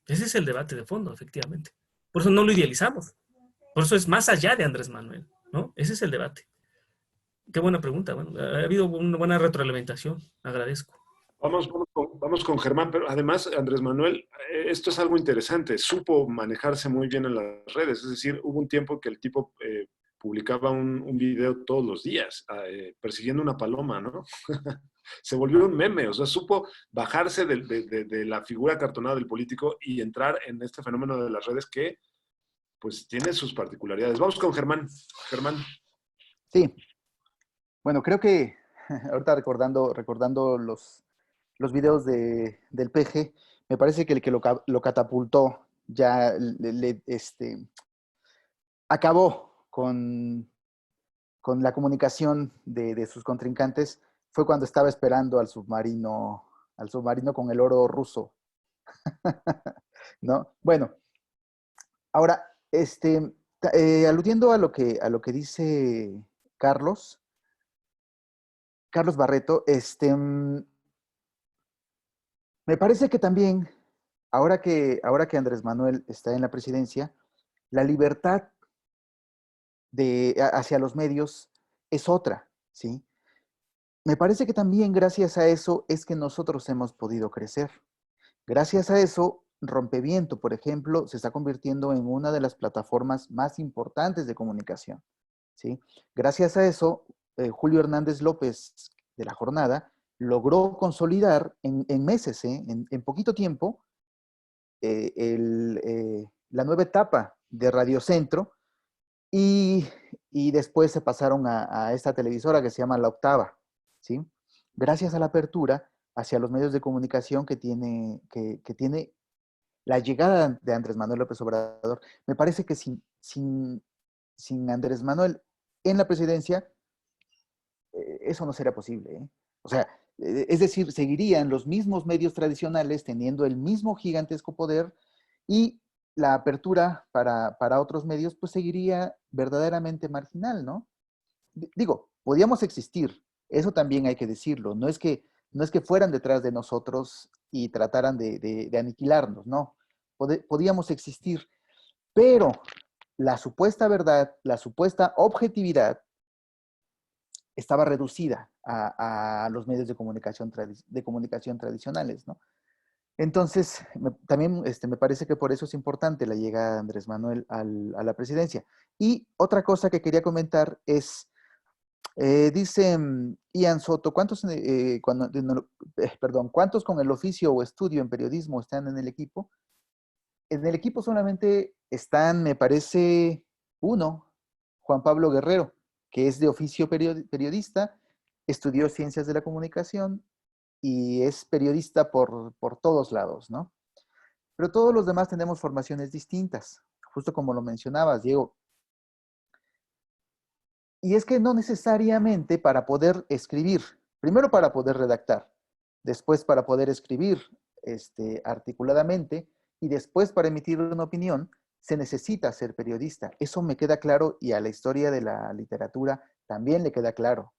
Ese es el debate de fondo, efectivamente. Por eso no lo idealizamos. Por eso es más allá de Andrés Manuel, ¿no? Ese es el debate. Qué buena pregunta. Bueno, ha habido una buena retroalimentación. Agradezco. Vamos con Germán, pero además, Andrés Manuel, esto es algo interesante, supo manejarse muy bien en las redes, es decir, hubo un tiempo que el tipo publicaba un video todos los días, persiguiendo una paloma, ¿no? Se volvió un meme, o sea, supo bajarse de la figura cartonada del político y entrar en este fenómeno de las redes que, pues, tiene sus particularidades. Vamos con Germán. Germán. Sí. Bueno, creo que ahorita recordando los videos del PG, me parece que el que lo catapultó ya acabó con la comunicación de sus contrincantes fue cuando estaba esperando al submarino con el oro ruso. ¿No? Bueno, ahora, aludiendo a lo que dice Carlos Barreto, me parece que también, ahora que Andrés Manuel está en la presidencia, la libertad hacia los medios es otra, ¿sí? Me parece que también gracias a eso es que nosotros hemos podido crecer. Gracias a eso, Rompeviento, por ejemplo, se está convirtiendo en una de las plataformas más importantes de comunicación, ¿sí? Gracias a eso, Julio Hernández López de La Jornada logró consolidar en meses, en poquito tiempo, la nueva etapa de Radio Centro y después se pasaron a esta televisora que se llama La Octava, ¿sí? Gracias a la apertura hacia los medios de comunicación que tiene la llegada de Andrés Manuel López Obrador. Me parece que sin Andrés Manuel en la presidencia, eso no sería posible, ¿eh? O sea, es decir, seguirían los mismos medios tradicionales teniendo el mismo gigantesco poder y la apertura para otros medios pues seguiría verdaderamente marginal, ¿no? Digo, podíamos existir, Eso también hay que decirlo. No es que fueran detrás de nosotros y trataran de aniquilarnos, no. Podíamos existir, pero la supuesta verdad, la supuesta objetividad estaba reducida a los medios de comunicación tradicionales, ¿no? Entonces, también me parece que por eso es importante la llegada de Andrés Manuel a la presidencia. Y otra cosa que quería comentar es, dice Ian Soto, ¿cuántos con el oficio o estudio en periodismo están en el equipo? En el equipo solamente están, me parece, uno, Juan Pablo Guerrero, que es de oficio periodista, estudió ciencias de la comunicación y es periodista por todos lados, ¿no? Pero todos los demás tenemos formaciones distintas, justo como lo mencionabas, Diego. Y es que no necesariamente para poder escribir, primero para poder redactar, después para poder escribir articuladamente y después para emitir una opinión, se necesita ser periodista. Eso me queda claro y a la historia de la literatura también le queda claro.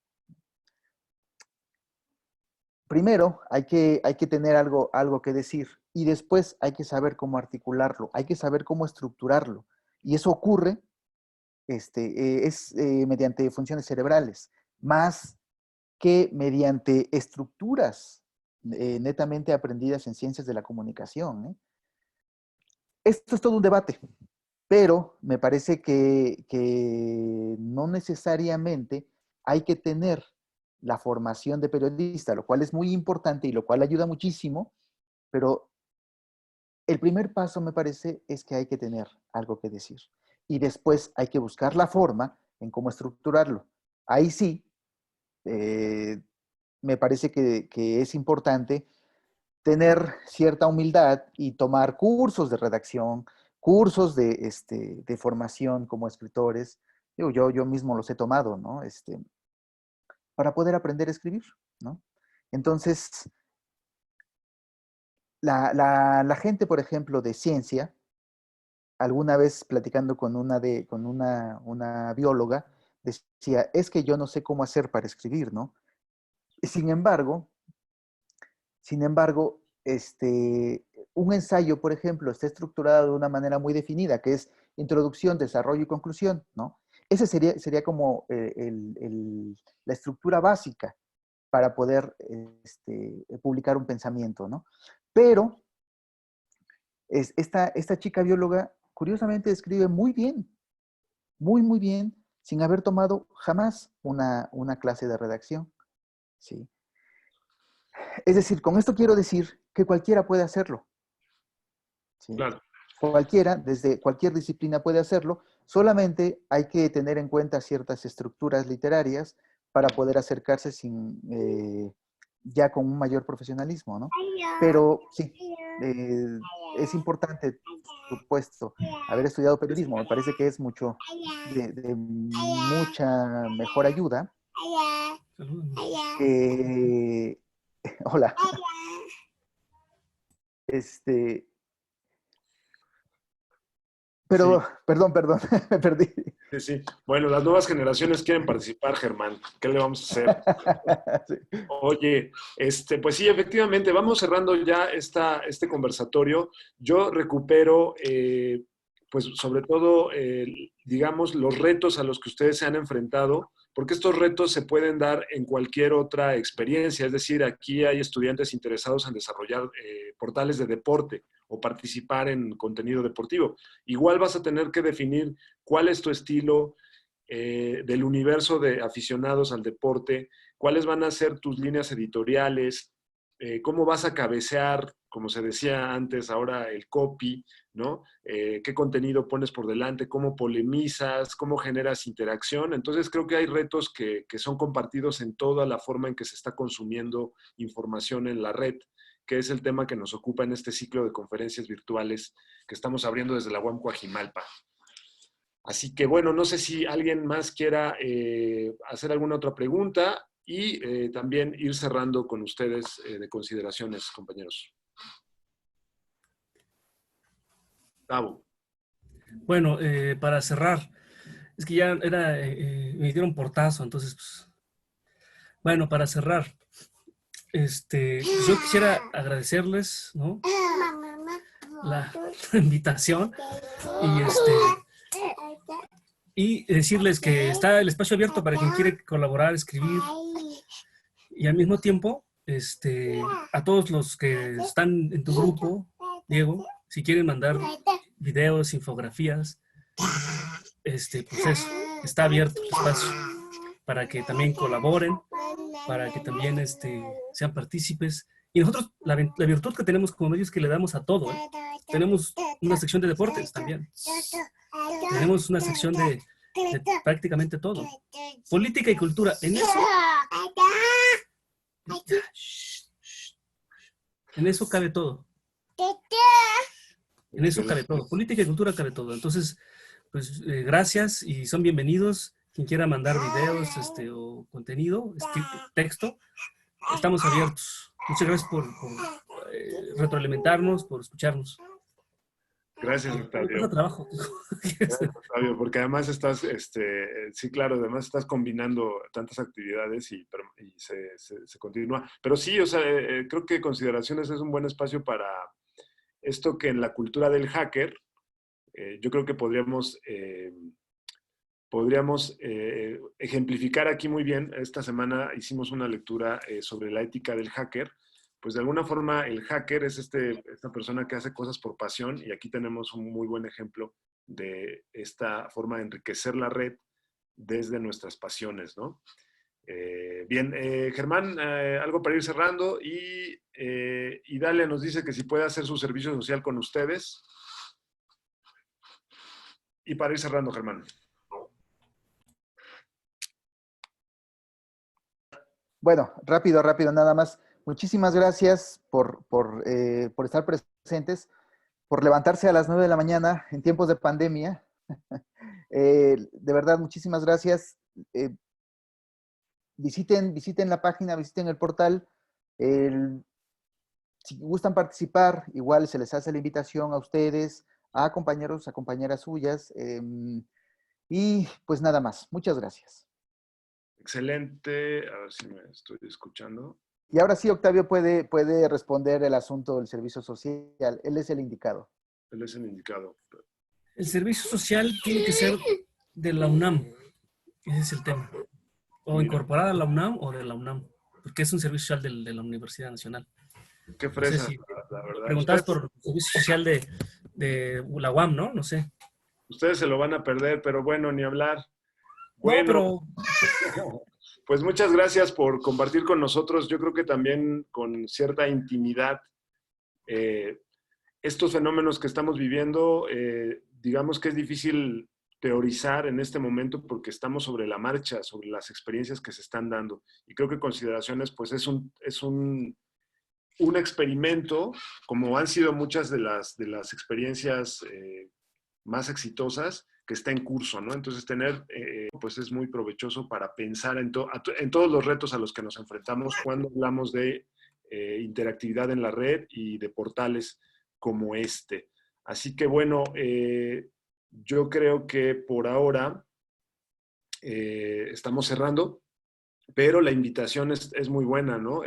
Primero hay que tener algo que decir y después hay que saber cómo articularlo, hay que saber cómo estructurarlo. Y eso ocurre mediante funciones cerebrales, más que mediante estructuras netamente aprendidas en ciencias de la comunicación, ¿eh? Esto es todo un debate, pero me parece que no necesariamente hay que tener la formación de periodista, lo cual es muy importante y lo cual ayuda muchísimo, pero el primer paso, me parece, es que hay que tener algo que decir. Y después hay que buscar la forma en cómo estructurarlo. Ahí sí, me parece que es importante tener cierta humildad y tomar cursos de redacción, cursos de formación como escritores. Yo mismo los he tomado, ¿no? Para poder aprender a escribir, ¿no? Entonces, la gente, por ejemplo, de ciencia, alguna vez platicando con una bióloga, decía, es que yo no sé cómo hacer para escribir, ¿no? Sin embargo, un ensayo, por ejemplo, está estructurado de una manera muy definida, que es introducción, desarrollo y conclusión, ¿no? Ese sería como la estructura básica para poder publicar un pensamiento, ¿no? Pero esta chica bióloga, curiosamente, escribe muy bien, muy, muy bien, sin haber tomado jamás una clase de redacción, ¿sí? Es decir, con esto quiero decir que cualquiera puede hacerlo, ¿sí? Claro. Cualquiera, desde cualquier disciplina puede hacerlo, solamente hay que tener en cuenta ciertas estructuras literarias para poder acercarse ya con un mayor profesionalismo, ¿no? Pero sí, es importante, por supuesto, haber estudiado periodismo. Me parece que es de mucha mejor ayuda. Hola. Pero, Sí. perdón, me perdí. Sí, sí. Bueno, las nuevas generaciones quieren participar, Germán. ¿Qué le vamos a hacer? Sí. Oye, pues sí, efectivamente, vamos cerrando ya este conversatorio. Yo recupero, pues sobre todo, digamos, los retos a los que ustedes se han enfrentado, porque estos retos se pueden dar en cualquier otra experiencia. Es decir, aquí hay estudiantes interesados en desarrollar portales de deporte o participar en contenido deportivo. Igual vas a tener que definir cuál es tu estilo del universo de aficionados al deporte, cuáles van a ser tus líneas editoriales, cómo vas a cabecear, como se decía antes, ahora el copy, ¿no? Qué contenido pones por delante, cómo polemizas, cómo generas interacción. Entonces creo que hay retos que son compartidos en toda la forma en que se está consumiendo información en la red, que es el tema que nos ocupa en este ciclo de conferencias virtuales que estamos abriendo desde la UAM Coajimalpa. Así que bueno, no sé si alguien más quiera hacer alguna otra pregunta y también ir cerrando con ustedes de consideraciones, compañeros. Gabo. Bueno, para cerrar, es que ya me dieron portazo, entonces, pues, Bueno, para cerrar, yo quisiera agradecerles, ¿no?, la invitación y decirles que está el espacio abierto para quien quiere colaborar, escribir, y al mismo tiempo, a todos los que están en tu grupo, Diego, si quieren mandar videos, infografías, pues eso, está abierto el espacio para que también colaboren, para que también sean partícipes. Y nosotros, la virtud que tenemos como medios es que le damos a todo, ¿eh? Tenemos una sección de deportes también. Tenemos una sección de prácticamente todo. Política y cultura. En eso cabe todo. En eso cabe todo. Política y cultura cabe todo. Entonces, pues gracias y son bienvenidos. Quien quiera mandar videos o contenido, texto, estamos abiertos. Muchas gracias por retroalimentarnos, por escucharnos. Gracias, Octavio. Trabajo. Gracias, Octavio, porque además estás, sí, claro, además estás combinando tantas actividades y se continúa. Pero sí, o sea, creo que Consideraciones es un buen espacio para esto que en la cultura del hacker, yo creo que podríamos ejemplificar aquí muy bien. Esta semana hicimos una lectura sobre la ética del hacker. Pues de alguna forma el hacker es esta persona que hace cosas por pasión, y aquí tenemos un muy buen ejemplo de esta forma de enriquecer la red desde nuestras pasiones, ¿no? Bien, Germán, algo para ir cerrando, y Dalia nos dice que si puede hacer su servicio social con ustedes. Y para ir cerrando, Germán. Bueno, rápido, nada más. Muchísimas gracias por estar presentes, por levantarse a las 9 de la mañana en tiempos de pandemia. De verdad, muchísimas gracias. Visiten la página, visiten el portal. Si gustan participar, igual se les hace la invitación a ustedes, a compañeros, a compañeras suyas. Y pues nada más. Muchas gracias. Excelente. A ver si me estoy escuchando. Y ahora sí, Octavio puede responder el asunto del servicio social. Él es el indicado. Él es el indicado. El servicio social tiene que ser de la UNAM. Ese es el tema. O incorporar a la UNAM o de la UNAM. Porque es un servicio social de la Universidad Nacional. Qué fresa, no sé si la verdad. Preguntabas por el servicio social de la UAM, ¿no? No sé. Ustedes se lo van a perder, pero bueno, ni hablar. Bueno, pues muchas gracias por compartir con nosotros. Yo creo que también con cierta intimidad estos fenómenos que estamos viviendo, digamos que es difícil teorizar en este momento porque estamos sobre la marcha, sobre las experiencias que se están dando. Y creo que Consideraciones pues es un experimento, como han sido muchas de las experiencias más exitosas, que está en curso, ¿no? Entonces pues es muy provechoso para pensar en todos los retos a los que nos enfrentamos cuando hablamos de interactividad en la red y de portales como este. Así que bueno, yo creo que por ahora estamos cerrando, pero la invitación es muy buena, ¿no?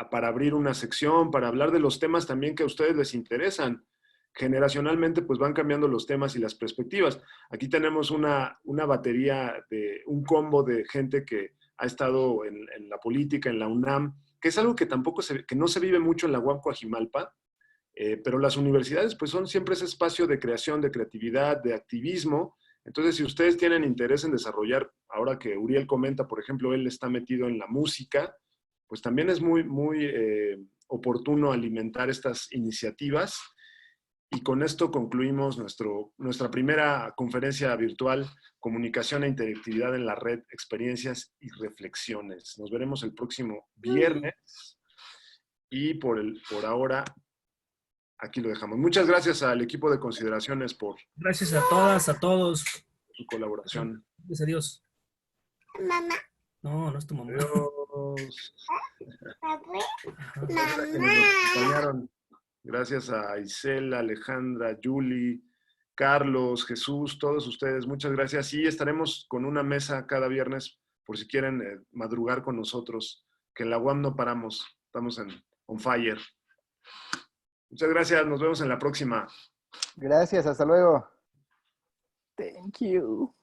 Para abrir una sección, para hablar de los temas también que a ustedes les interesan. Generacionalmente pues van cambiando los temas y las perspectivas. Aquí tenemos una batería, un combo de gente que ha estado en la política, en la UNAM, que es algo que que no se vive mucho en la UAM Coajimalpa, pero las universidades pues son siempre ese espacio de creación, de creatividad, de activismo. Entonces, si ustedes tienen interés en desarrollar, ahora que Uriel comenta, por ejemplo, él está metido en la música, pues también es muy, muy oportuno alimentar estas iniciativas. Y con esto concluimos nuestra primera conferencia virtual, Comunicación e Interactividad en la Red, Experiencias y Reflexiones. Nos veremos el próximo viernes. Y por ahora, aquí lo dejamos. Muchas gracias al equipo de Consideraciones por... Gracias a todas, a todos. Su colaboración. Gracias a Dios. Mamá. No, no es tu mamá. Adiós. Mamá. Gracias a Isela, Alejandra, Julie, Carlos, Jesús, todos ustedes, muchas gracias. Y estaremos con una mesa cada viernes por si quieren madrugar con nosotros, que en la UAM no paramos, estamos on fire. Muchas gracias, nos vemos en la próxima. Gracias, hasta luego. Thank you.